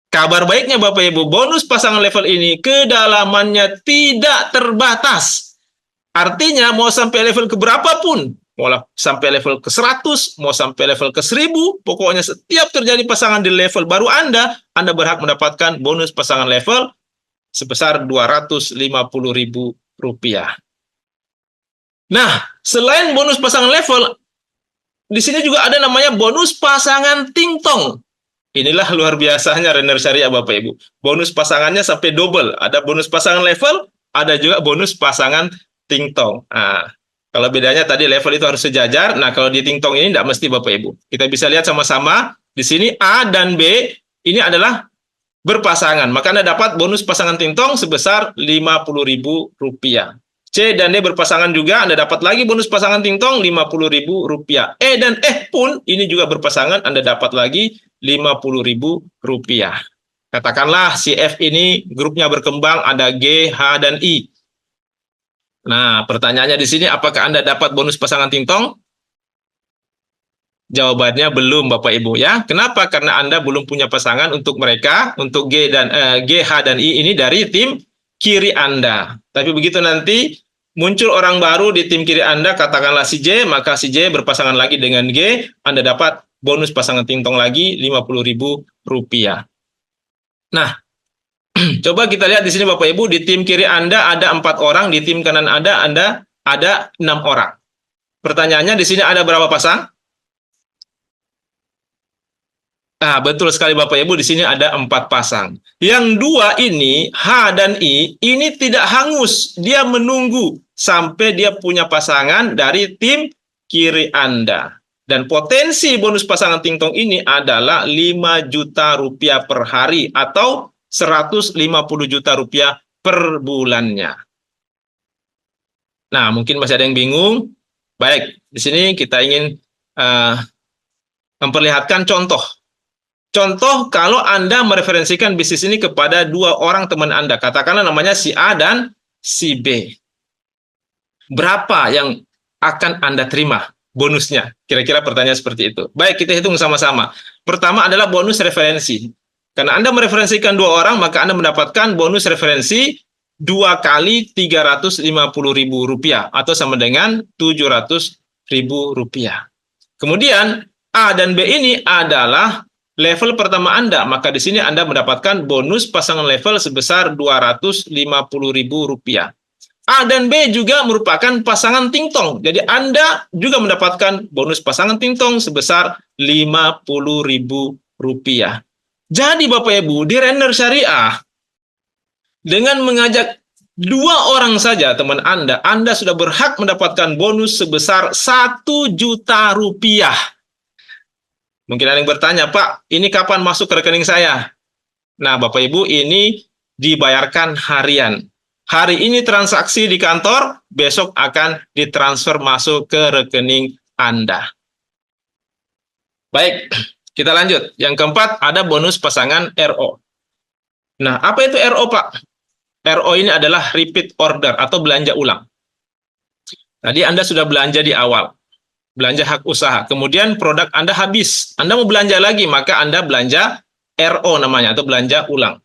Kabar baiknya Bapak Ibu, bonus pasangan level ini kedalamannya tidak terbatas. Artinya mau sampai level keberapa pun, sampai level ke 100, mau sampai level ke 1000, pokoknya setiap terjadi pasangan di level baru Anda berhak mendapatkan bonus pasangan level sebesar Rp250.000. Nah, selain bonus pasangan level, di sini juga ada namanya bonus pasangan tingtong. Inilah luar biasanya Renner Syariah Bapak Ibu. Bonus pasangannya sampai double. Ada bonus pasangan level, ada juga bonus pasangan tingtong. Nah, kalau bedanya tadi level itu harus sejajar. Nah, kalau di tingtong ini tidak mesti Bapak Ibu. Kita bisa lihat sama-sama. Di sini A dan B ini adalah berpasangan. Maka Anda dapat bonus pasangan tingtong sebesar Rp50.000. C dan D berpasangan juga, Anda dapat lagi bonus pasangan tingtong Rp50.000. E dan F pun ini juga berpasangan, Anda dapat lagi Rp50.000. Katakanlah si F ini grupnya berkembang, ada G, H, dan I. Nah, pertanyaannya di sini, apakah Anda dapat bonus pasangan tingtong? Jawabannya belum, Bapak Ibu ya. Kenapa? Karena Anda belum punya pasangan untuk mereka, untuk G, H, dan I ini dari tim kiri Anda. Tapi begitu nanti muncul orang baru di tim kiri Anda, katakanlah si J, maka si J berpasangan lagi dengan G, Anda dapat bonus pasangan tingtong lagi Rp50.000. Nah, coba kita lihat di sini Bapak Ibu, di tim kiri Anda ada 4 orang, di tim kanan Anda ada 6 orang. Pertanyaannya di sini ada berapa pasang? Nah, betul sekali Bapak Ibu, di sini ada 4 pasang. Yang 2 ini, H dan I, ini tidak hangus. Dia menunggu sampai dia punya pasangan dari tim kiri Anda. Dan potensi bonus pasangan tingtong ini adalah Rp5 juta per hari atau Rp150 juta per bulannya. Nah, mungkin masih ada yang bingung. Baik, di sini kita ingin memperlihatkan contoh. Contoh kalau Anda mereferensikan bisnis ini kepada 2 orang teman Anda, katakanlah namanya si A dan si B. Berapa yang akan Anda terima bonusnya? Kira-kira pertanyaan seperti itu. Baik, kita hitung sama-sama. Pertama adalah bonus referensi. Karena Anda mereferensikan 2 orang, maka Anda mendapatkan bonus referensi 2 kali Rp350.000 atau sama dengan Rp700.000. Kemudian A dan B ini adalah level pertama Anda, maka di sini Anda mendapatkan bonus pasangan level sebesar Rp250.000. A dan B juga merupakan pasangan tingtong. Jadi Anda juga mendapatkan bonus pasangan tingtong sebesar Rp50.000. Jadi Bapak Ibu, di Renner Syariah, dengan mengajak 2 orang saja teman Anda sudah berhak mendapatkan bonus sebesar Rp1 juta. Mungkin ada yang bertanya, Pak, ini kapan masuk ke rekening saya? Nah, Bapak Ibu, ini dibayarkan harian. Hari ini transaksi di kantor, besok akan ditransfer masuk ke rekening Anda. Baik, kita lanjut. Yang keempat, ada bonus pasangan RO. Nah, apa itu RO, Pak? RO ini adalah repeat order atau belanja ulang. Tadi Anda sudah belanja di awal. Belanja hak usaha, kemudian produk Anda habis, Anda mau belanja lagi, maka Anda belanja RO namanya, atau belanja ulang.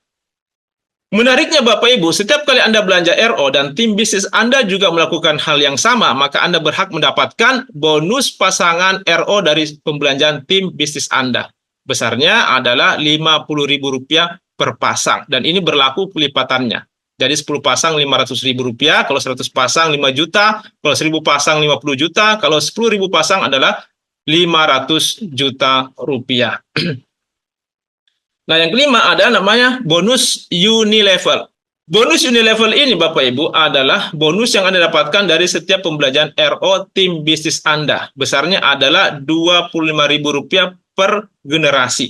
Menariknya Bapak Ibu, setiap kali Anda belanja RO dan tim bisnis Anda juga melakukan hal yang sama, maka Anda berhak mendapatkan bonus pasangan RO dari pembelanjaan tim bisnis Anda. Besarnya adalah Rp50.000 per pasang, dan ini berlaku pelipatannya. Jadi 10 pasang Rp500.000, kalau 100 pasang 5 juta, kalau 1000 pasang 50 juta, kalau 10.000 pasang adalah Rp500 juta. Nah, yang kelima ada namanya bonus unilevel. Bonus unilevel ini Bapak Ibu adalah bonus yang Anda dapatkan dari setiap pembelanjaan RO tim bisnis Anda. Besarnya adalah Rp25.000 per generasi.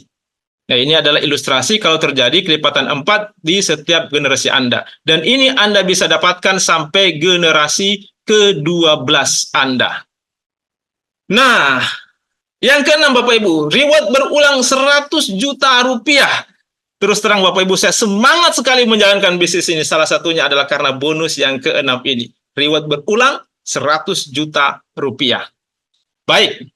Nah, ini adalah ilustrasi kalau terjadi kelipatan 4 di setiap generasi Anda. Dan ini Anda bisa dapatkan sampai generasi ke-12 Anda. Nah, yang keenam Bapak Ibu, reward berulang Rp100 juta. Terus terang Bapak Ibu, saya semangat sekali menjalankan bisnis ini. Salah satunya adalah karena bonus yang keenam ini. Reward berulang Rp100 juta. Baik.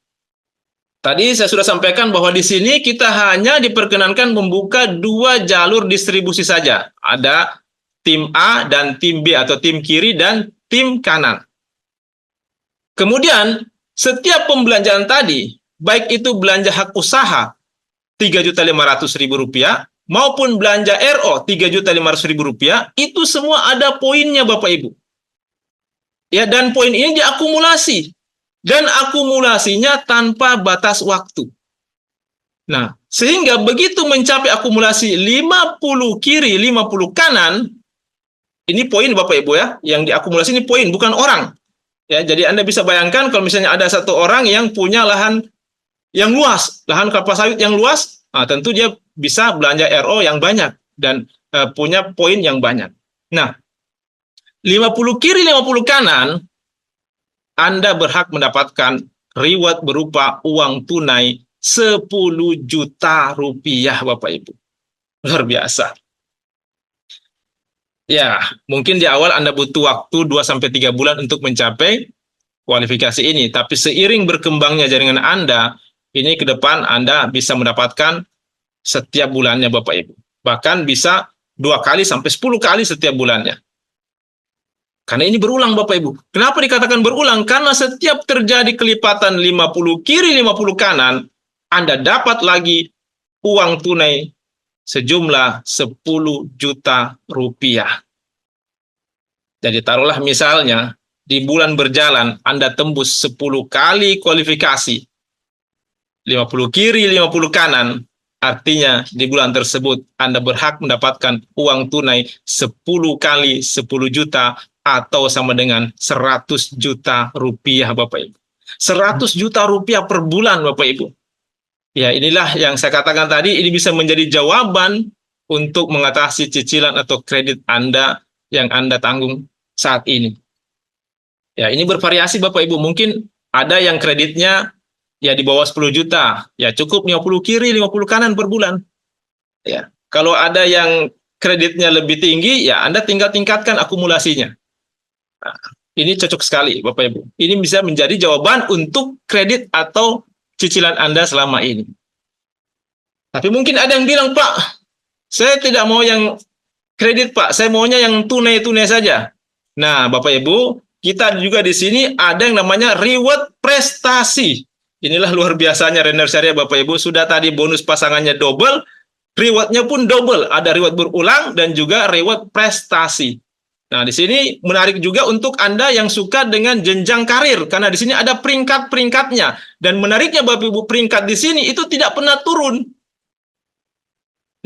Tadi saya sudah sampaikan bahwa di sini kita hanya diperkenankan membuka 2 jalur distribusi saja. Ada tim A dan tim B, atau tim kiri dan tim kanan. Kemudian, setiap pembelanjaan tadi, baik itu belanja hak usaha Rp3.500.000 maupun belanja RO Rp3.500.000, itu semua ada poinnya Bapak Ibu. Ya, dan poin ini diakumulasi. Dan akumulasinya tanpa batas waktu. Nah, sehingga begitu mencapai akumulasi 50 kiri, 50 kanan, ini poin Bapak Ibu ya, yang diakumulasi ini poin, bukan orang. Ya, jadi Anda bisa bayangkan kalau misalnya ada satu orang yang punya lahan yang luas, lahan kelapa sawit yang luas, nah, tentu dia bisa belanja RO yang banyak dan punya poin yang banyak. Nah, 50 kiri, 50 kanan, Anda berhak mendapatkan reward berupa uang tunai Rp10 juta Bapak Ibu. Luar biasa. Ya, mungkin di awal Anda butuh waktu 2-3 bulan untuk mencapai kualifikasi ini, tapi seiring berkembangnya jaringan Anda, ini ke depan Anda bisa mendapatkan setiap bulannya Bapak Ibu. Bahkan bisa 2 kali sampai 10 kali setiap bulannya. Karena ini berulang Bapak Ibu. Kenapa dikatakan berulang? Karena setiap terjadi kelipatan 50 kiri 50 kanan, Anda dapat lagi uang tunai sejumlah Rp10 juta. Jadi taruhlah misalnya di bulan berjalan Anda tembus 10 kali kualifikasi 50 kiri 50 kanan, artinya di bulan tersebut Anda berhak mendapatkan uang tunai 10 kali 10 juta atau sama dengan Rp100 juta Bapak Ibu. Rp100 juta per bulan Bapak Ibu. Ya, inilah yang saya katakan tadi, ini bisa menjadi jawaban untuk mengatasi cicilan atau kredit Anda yang Anda tanggung saat ini. Ya, ini bervariasi Bapak Ibu. Mungkin ada yang kreditnya ya di bawah 10 juta. Ya, cukup 50 kiri, 50 kanan per bulan. Ya, kalau ada yang kreditnya lebih tinggi, ya Anda tinggal tingkatkan akumulasinya. Nah, ini cocok sekali Bapak Ibu. Ini bisa menjadi jawaban untuk kredit atau cicilan Anda selama ini. Tapi mungkin ada yang bilang, Pak, saya tidak mau yang kredit, Pak. Saya maunya yang tunai-tunai saja. Nah, Bapak Ibu, kita juga di sini ada yang namanya reward prestasi. Inilah luar biasanya Renner Syariah Bapak Ibu. Sudah tadi bonus pasangannya double, rewardnya pun double. Ada reward berulang dan juga reward prestasi. Nah, di sini menarik juga untuk Anda yang suka dengan jenjang karir, karena di sini ada peringkat-peringkatnya. Dan menariknya Bapak Ibu, peringkat di sini itu tidak pernah turun.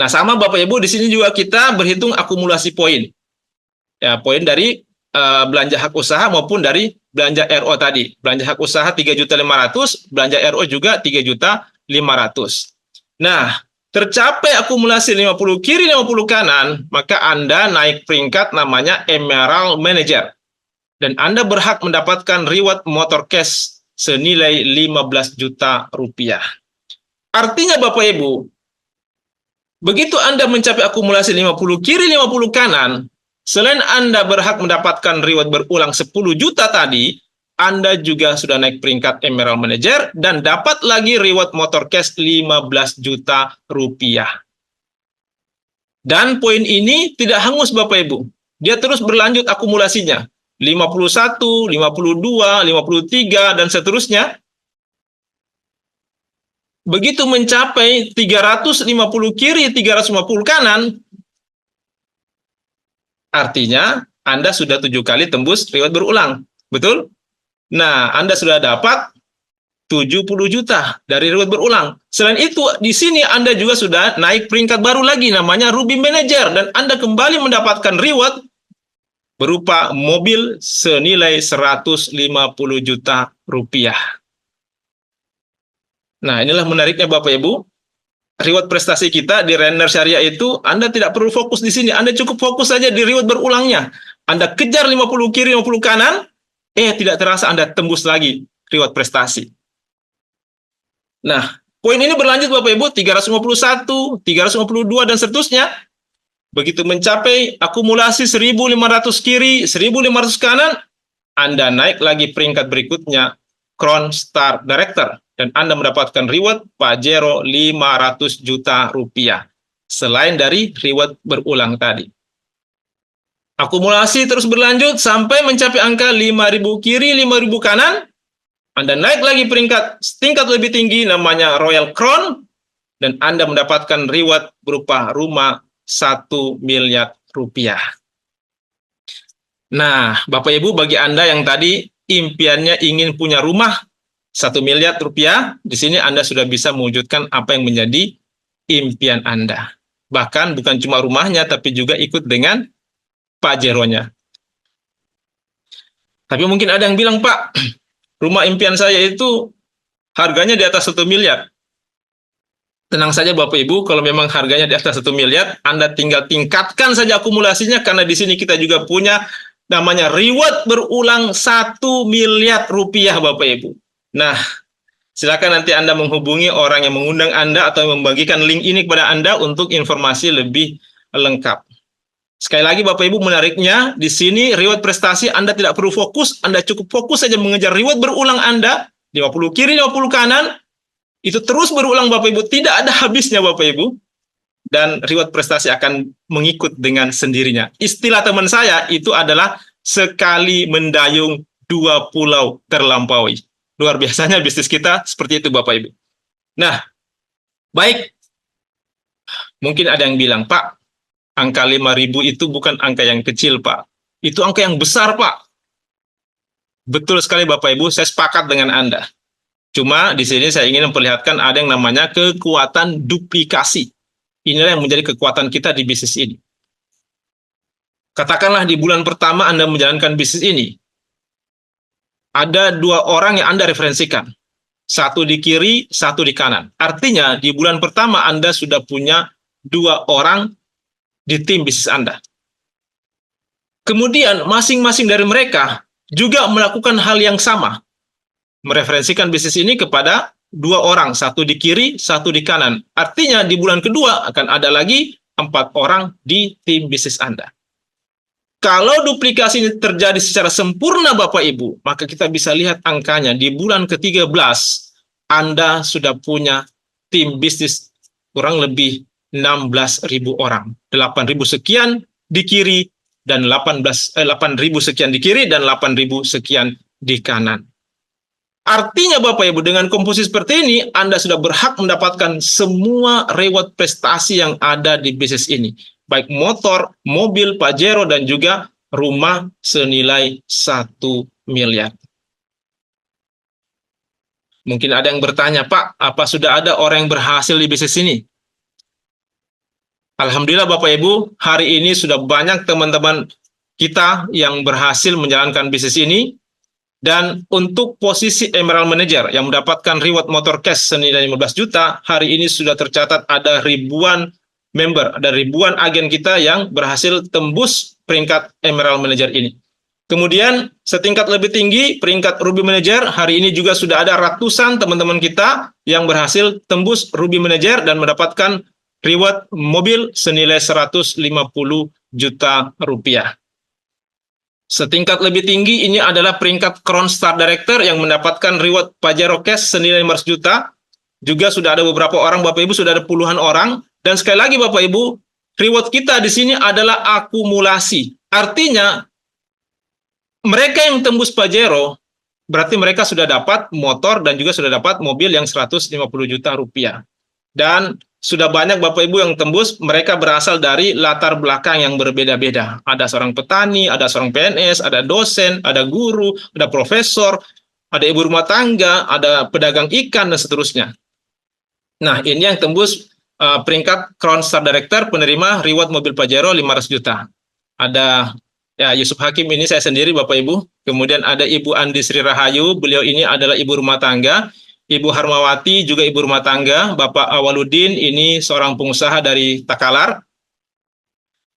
Nah, sama Bapak Ibu, di sini juga kita berhitung akumulasi poin. Ya, poin dari belanja hak usaha maupun dari belanja RO tadi. Belanja hak usaha Rp3.500.000, belanja RO juga Rp3.500.000. Nah, tercapai akumulasi 50 kiri 50 kanan, maka Anda naik peringkat namanya Emerald Manager. Dan Anda berhak mendapatkan reward motor cash senilai Rp15 juta. Artinya Bapak Ibu, begitu Anda mencapai akumulasi 50 kiri 50 kanan, selain Anda berhak mendapatkan reward berulang 10 juta tadi, Anda juga sudah naik peringkat Emerald Manager dan dapat lagi reward motor cash Rp15 juta. Dan poin ini tidak hangus Bapak Ibu. Dia terus berlanjut akumulasinya. 51, 52, 53, dan seterusnya. Begitu mencapai 350 kiri, 350 kanan, artinya Anda sudah 7 kali tembus reward berulang. Betul? Nah, Anda sudah dapat 70 juta dari reward berulang. Selain itu, di sini Anda juga sudah naik peringkat baru lagi, namanya Ruby Manager. Dan Anda kembali mendapatkan reward berupa mobil senilai Rp150 juta. Nah, inilah menariknya Bapak Ibu. Reward prestasi kita di Renner Syariah itu, Anda tidak perlu fokus di sini. Anda cukup fokus saja di reward berulangnya. Anda kejar 50 kiri, 50 kanan, tidak terasa Anda tembus lagi reward prestasi. Nah, poin ini berlanjut Bapak Ibu, 351, 352, dan seterusnya. Begitu mencapai akumulasi 1.500 kiri, 1.500 kanan, Anda naik lagi peringkat berikutnya, Crown Star Director. Dan Anda mendapatkan reward Pajero Rp500 juta. Selain dari reward berulang tadi. Akumulasi terus berlanjut sampai mencapai angka 5.000 kiri, 5.000 kanan. Anda naik lagi tingkat lebih tinggi namanya Royal Crown, dan Anda mendapatkan reward berupa rumah 1 miliar rupiah. Nah, Bapak Ibu, bagi Anda yang tadi impiannya ingin punya rumah 1 miliar rupiah, di sini Anda sudah bisa mewujudkan apa yang menjadi impian Anda. Bahkan bukan cuma rumahnya, tapi juga ikut dengan pajeronya. Tapi mungkin ada yang bilang, Pak, rumah impian saya itu harganya di atas 1 miliar. Tenang saja Bapak Ibu, kalau memang harganya di atas 1 miliar, Anda tinggal tingkatkan saja akumulasinya, karena di sini kita juga punya namanya reward berulang 1 miliar rupiah Bapak Ibu. Nah, silakan nanti Anda menghubungi orang yang mengundang Anda atau membagikan link ini kepada Anda untuk informasi lebih lengkap. Sekali lagi Bapak Ibu, menariknya di sini reward prestasi Anda tidak perlu fokus, Anda cukup fokus saja mengejar reward berulang Anda, 50 kiri, 50 kanan, itu terus berulang Bapak Ibu, tidak ada habisnya Bapak Ibu, dan reward prestasi akan mengikut dengan sendirinya. Istilah teman saya itu adalah sekali mendayung 2 pulau terlampaui. Luar biasanya bisnis kita seperti itu Bapak Ibu. Nah, baik, mungkin ada yang bilang, Pak, angka 5.000 itu bukan angka yang kecil, Pak. Itu angka yang besar, Pak. Betul sekali, Bapak Ibu. Saya sepakat dengan Anda. Cuma di sini saya ingin memperlihatkan ada yang namanya kekuatan duplikasi. Inilah yang menjadi kekuatan kita di bisnis ini. Katakanlah di bulan pertama Anda menjalankan bisnis ini. Ada 2 orang yang Anda referensikan. 1 di kiri, 1 di kanan. Artinya di bulan pertama Anda sudah punya 2 orang di tim bisnis Anda. Kemudian masing-masing dari mereka juga melakukan hal yang sama, mereferensikan bisnis ini kepada 2 orang, 1 di kiri, 1 di kanan. Artinya di bulan kedua akan ada lagi 4 orang di tim bisnis Anda. Kalau duplikasi ini terjadi secara sempurna Bapak Ibu, maka kita bisa lihat angkanya di bulan ke-13 Anda sudah punya tim bisnis kurang lebih 16.000 orang, 8.000 sekian di kiri dan 8.000 sekian di kiri dan 8.000 sekian di kanan. Artinya Bapak Ibu, dengan komposisi seperti ini Anda sudah berhak mendapatkan semua reward prestasi yang ada di bisnis ini, baik motor, mobil, Pajero, dan juga rumah senilai 1 miliar. Mungkin ada yang bertanya, Pak, apa sudah ada orang yang berhasil di bisnis ini? Alhamdulillah Bapak Ibu, hari ini sudah banyak teman-teman kita yang berhasil menjalankan bisnis ini. Dan untuk posisi Emerald Manager yang mendapatkan reward motor cash senilai 15 juta, hari ini sudah tercatat ada ribuan member, ada ribuan agen kita yang berhasil tembus peringkat Emerald Manager ini. Kemudian setingkat lebih tinggi, peringkat Ruby Manager, hari ini juga sudah ada ratusan teman-teman kita yang berhasil tembus Ruby Manager dan mendapatkan reward mobil senilai 150 juta rupiah. Setingkat lebih tinggi ini adalah peringkat Crown Star Director yang mendapatkan reward Pajero Cash senilai 500 juta. Juga sudah ada beberapa orang, Bapak Ibu, sudah ada puluhan orang. Dan sekali lagi Bapak Ibu, reward kita di sini adalah akumulasi. Artinya, mereka yang tembus Pajero, berarti mereka sudah dapat motor dan juga sudah dapat mobil yang 150 juta rupiah. Dan sudah banyak Bapak Ibu yang tembus, mereka berasal dari latar belakang yang berbeda-beda. Ada seorang petani, ada seorang PNS, ada dosen, ada guru, ada profesor, ada ibu rumah tangga, ada pedagang ikan, dan seterusnya. Nah, ini yang tembus peringkat Crown Star Director penerima reward mobil Pajero 500 juta. Ada ya Yusuf Hakim, ini saya sendiri Bapak Ibu. Kemudian ada Ibu Andi Sri Rahayu, beliau ini adalah ibu rumah tangga. Ibu Harmawati juga ibu rumah tangga. Bapak Awaludin ini seorang pengusaha dari Takalar.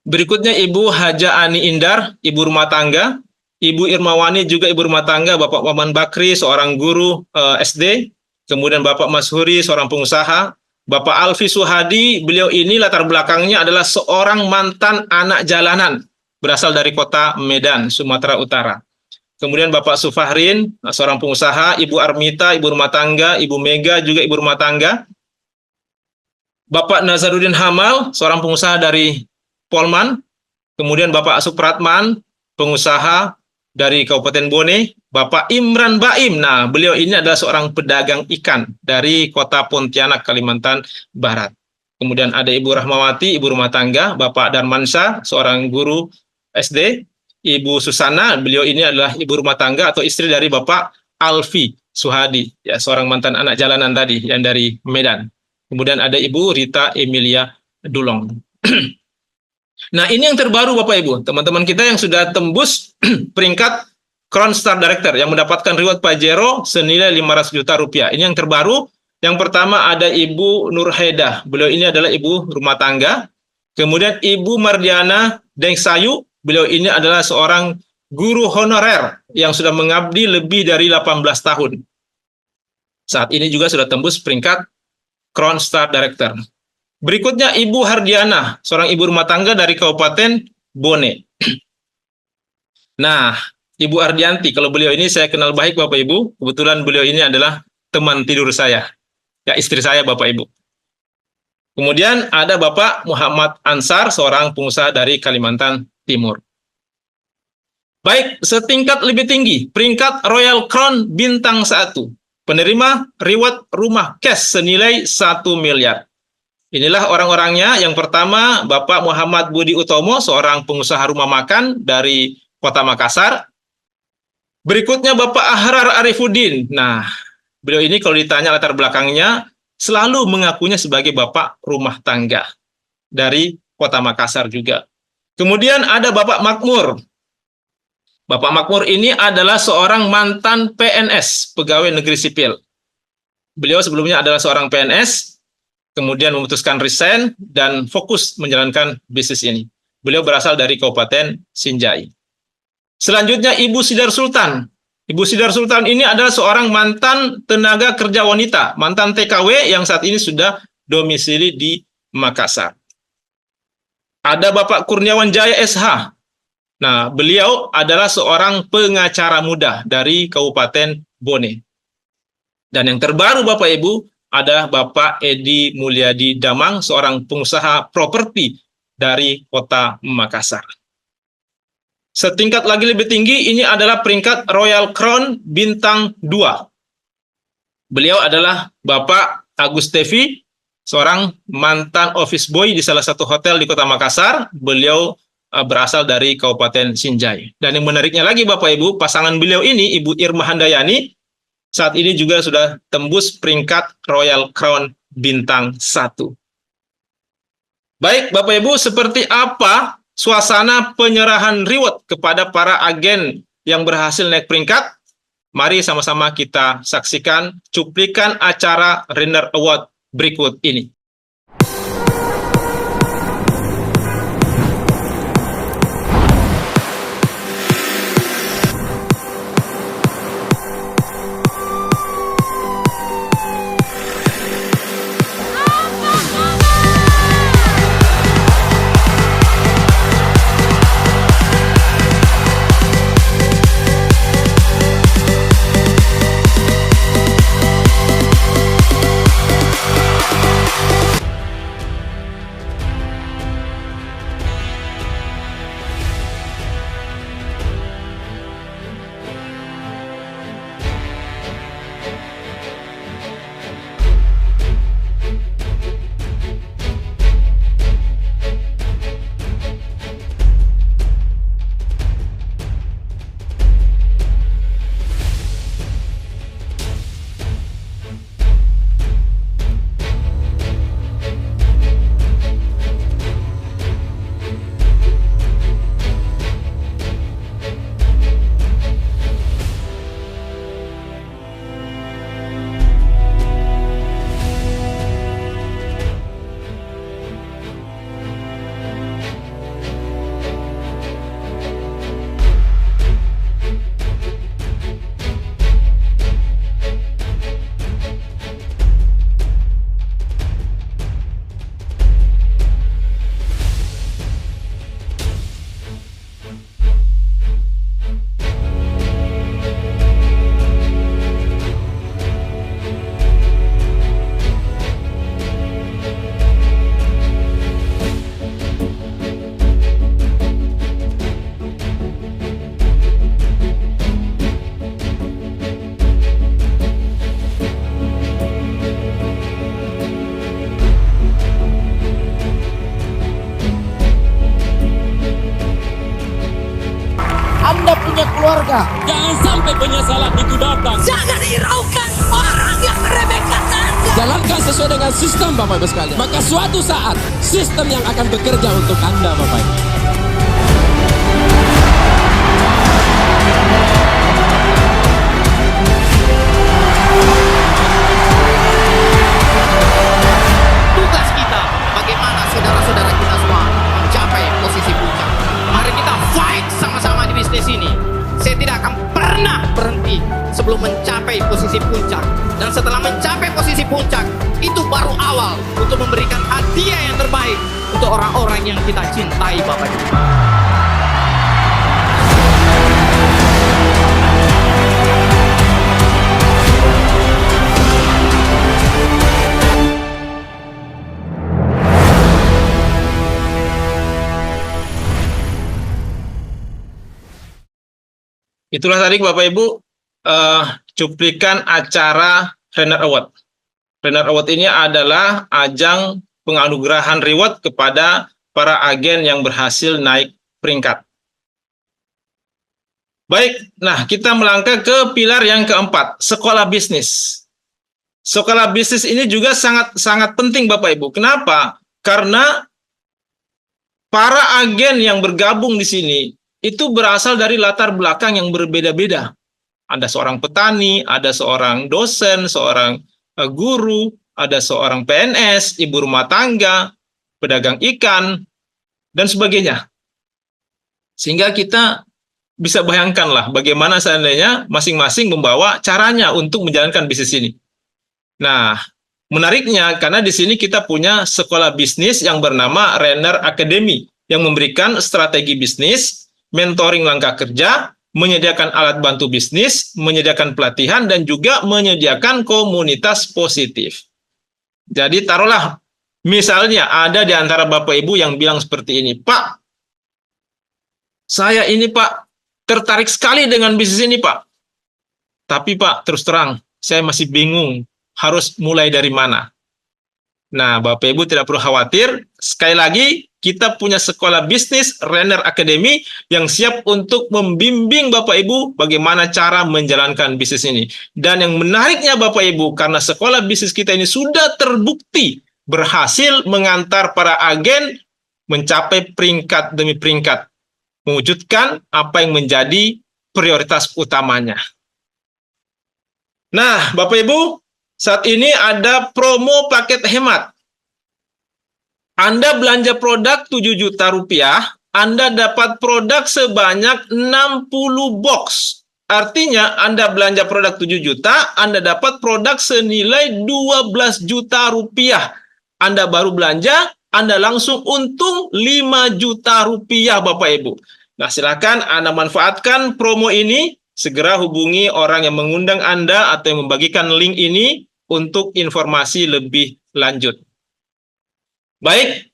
Berikutnya Ibu Haja Ani Indar, ibu rumah tangga. Ibu Irmawani juga ibu rumah tangga. Bapak Waman Bakri, seorang guru SD. Kemudian Bapak Mashuri, seorang pengusaha. Bapak Alfi Suhadi, beliau ini latar belakangnya adalah seorang mantan anak jalanan. Berasal dari kota Medan, Sumatera Utara. Kemudian Bapak Sufahrin, seorang pengusaha. Ibu Armita, ibu rumah tangga. Ibu Mega juga ibu rumah tangga. Bapak Nazaruddin Hamal, seorang pengusaha dari Polman. Kemudian Bapak Supratman, pengusaha dari Kabupaten Bone, Bapak Imran Baim. Nah, beliau ini adalah seorang pedagang ikan dari Kota Pontianak, Kalimantan Barat. Kemudian ada Ibu Rahmawati, ibu rumah tangga, Bapak Darmansyah, seorang guru SD, Ibu Susana, beliau ini adalah ibu rumah tangga atau istri dari Bapak Alfi Suhadi, ya, seorang mantan anak jalanan tadi yang dari Medan. Kemudian ada Ibu Rita Emilia Dulong. Nah, ini yang terbaru Bapak Ibu, teman-teman kita yang sudah tembus peringkat Crown Star Director yang mendapatkan reward Pajero senilai 500 juta rupiah. Ini yang terbaru. Yang pertama ada Ibu Nurhedah. Beliau ini adalah ibu rumah tangga. Kemudian Ibu Mardiana Dengsayu. Beliau ini adalah seorang guru honorer yang sudah mengabdi lebih dari 18 tahun. Saat ini juga sudah tembus peringkat Crown Star Director. Berikutnya Ibu Hardiana, seorang ibu rumah tangga dari Kabupaten Bone. Nah, Ibu Ardianti, kalau beliau ini saya kenal baik Bapak Ibu, kebetulan beliau ini adalah teman tidur saya, ya istri saya Bapak Ibu. Kemudian ada Bapak Muhammad Ansar, seorang pengusaha dari Kalimantan Timur. Baik, setingkat lebih tinggi, peringkat Royal Crown Bintang 1, penerima reward rumah cash senilai 1 miliar. Inilah orang-orangnya. Yang pertama, Bapak Muhammad Budi Utomo, seorang pengusaha rumah makan dari Kota Makassar. Berikutnya Bapak Ahrar Arifuddin. Nah, beliau ini kalau ditanya latar belakangnya, selalu mengakunya sebagai Bapak rumah tangga dari Kota Makassar juga. Kemudian ada Bapak Makmur. Bapak Makmur ini adalah seorang mantan PNS, pegawai negeri sipil. Beliau sebelumnya adalah seorang PNS, kemudian memutuskan resign dan fokus menjalankan bisnis ini. Beliau berasal dari Kabupaten Sinjai. Selanjutnya Ibu Sidar Sultan. Ibu Sidar Sultan ini adalah seorang mantan tenaga kerja wanita, mantan TKW yang saat ini sudah domisili di Makassar. Ada Bapak Kurniawan Jaya SH. Nah, beliau adalah seorang pengacara muda dari Kabupaten Bone. Dan yang terbaru Bapak Ibu, ada Bapak Edi Mulyadi Damang, seorang pengusaha properti dari Kota Makassar. Setingkat lagi lebih tinggi, ini adalah peringkat Royal Crown Bintang 2. Beliau adalah Bapak Agus Tevi, seorang mantan office boy di salah satu hotel di Kota Makassar. Beliau berasal dari Kabupaten Sinjai. Dan yang menariknya lagi Bapak Ibu, pasangan beliau ini, Ibu Irma Handayani, saat ini juga sudah tembus peringkat Royal Crown Bintang 1. Baik, Bapak Ibu, seperti apa suasana penyerahan reward kepada para agen yang berhasil naik peringkat? Mari sama-sama kita saksikan cuplikan acara Renner Award berikut ini. sesuai dengan sistem Bapak Ibu sekalian, maka suatu saat sistem yang akan bekerja untuk Anda Bapak Ibu. Tugas kita, bagaimana saudara-saudara kita semua mencapai posisi puncak. Mari kita fight sama-sama di bisnis ini. Saya tidak akan pernah berhenti sebelum mencapai posisi puncak. Dan setelah mencapai posisi puncak, itu baru awal untuk memberikan hadiah yang terbaik untuk orang-orang yang kita cintai Bapak Ibu. Itulah tadi Bapak Ibu cuplikan acara Renner Award. Renner Award ini adalah ajang penganugerahan reward kepada para agen yang berhasil naik peringkat. Baik, nah kita melangkah ke pilar yang keempat, sekolah bisnis. Sekolah bisnis ini juga sangat penting Bapak Ibu. Kenapa? Karena para agen yang bergabung di sini itu berasal dari latar belakang yang berbeda-beda. Ada seorang petani, ada seorang dosen, seorang guru, ada seorang PNS, ibu rumah tangga, pedagang ikan, dan sebagainya. Sehingga kita bisa bayangkanlah bagaimana seandainya masing-masing membawa caranya untuk menjalankan bisnis ini. Nah, menariknya karena di sini kita punya sekolah bisnis yang bernama Renner Academy yang memberikan strategi bisnis, mentoring langkah kerja, menyediakan alat bantu bisnis, menyediakan pelatihan, dan juga menyediakan komunitas positif. Jadi taruhlah, misalnya ada di antara Bapak Ibu yang bilang seperti ini, Pak, saya ini Pak, tertarik sekali dengan bisnis ini Pak. Tapi Pak, terus terang, saya masih bingung harus mulai dari mana. Nah, Bapak Ibu tidak perlu khawatir, sekali lagi, kita punya sekolah bisnis Renner Academy yang siap untuk membimbing Bapak Ibu bagaimana cara menjalankan bisnis ini. Dan yang menariknya Bapak Ibu, karena sekolah bisnis kita ini sudah terbukti berhasil mengantar para agen mencapai peringkat demi peringkat, mewujudkan apa yang menjadi prioritas utamanya. Nah, Bapak Ibu, saat ini ada promo paket hemat. Anda belanja produk 7 juta rupiah, Anda dapat produk sebanyak 60 box. Artinya, Anda belanja produk 7 juta, Anda dapat produk senilai 12 juta rupiah. Anda baru belanja, Anda langsung untung 5 juta rupiah, Bapak Ibu. Nah, silakan Anda manfaatkan promo ini, segera hubungi orang yang mengundang Anda atau yang membagikan link ini untuk informasi lebih lanjut. Baik,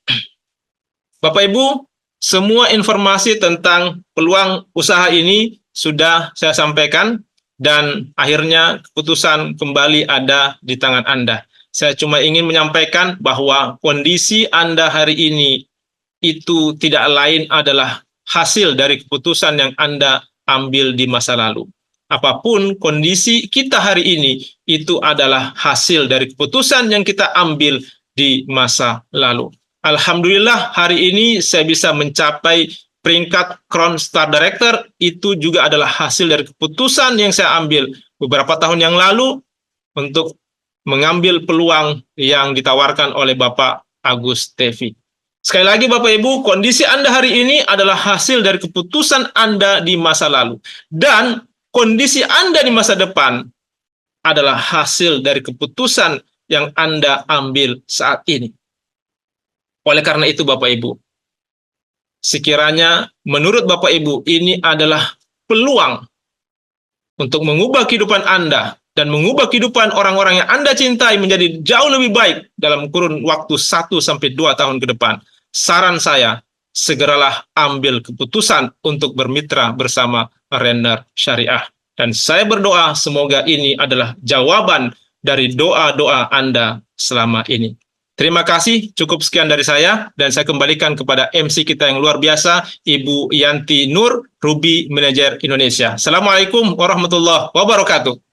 Bapak Ibu, semua informasi tentang peluang usaha ini sudah saya sampaikan dan akhirnya keputusan kembali ada di tangan Anda. Saya cuma ingin menyampaikan bahwa kondisi Anda hari ini itu tidak lain adalah hasil dari keputusan yang Anda ambil di masa lalu. Apapun kondisi kita hari ini, itu adalah hasil dari keputusan yang kita ambil di masa lalu. Alhamdulillah hari ini saya bisa mencapai peringkat Crown Star Director, itu juga adalah hasil dari keputusan yang saya ambil beberapa tahun yang lalu untuk mengambil peluang yang ditawarkan oleh Bapak Agus Tevi. Sekali lagi Bapak Ibu, kondisi Anda hari ini adalah hasil dari keputusan Anda di masa lalu. Dan kondisi Anda di masa depan adalah hasil dari keputusan yang Anda ambil saat ini. Oleh karena itu Bapak Ibu, sekiranya menurut Bapak Ibu ini adalah peluang untuk mengubah kehidupan Anda dan mengubah kehidupan orang-orang yang Anda cintai menjadi jauh lebih baik dalam kurun waktu 1-2 tahun ke depan. Saran saya, segeralah ambil keputusan untuk bermitra bersama Renner Syariah. Dan saya berdoa semoga ini adalah jawaban dari doa-doa Anda selama ini. Terima kasih, cukup sekian dari saya, dan saya kembalikan kepada MC kita yang luar biasa, Ibu Yanti Nur, Ruby Manager Indonesia. Assalamualaikum warahmatullahi wabarakatuh.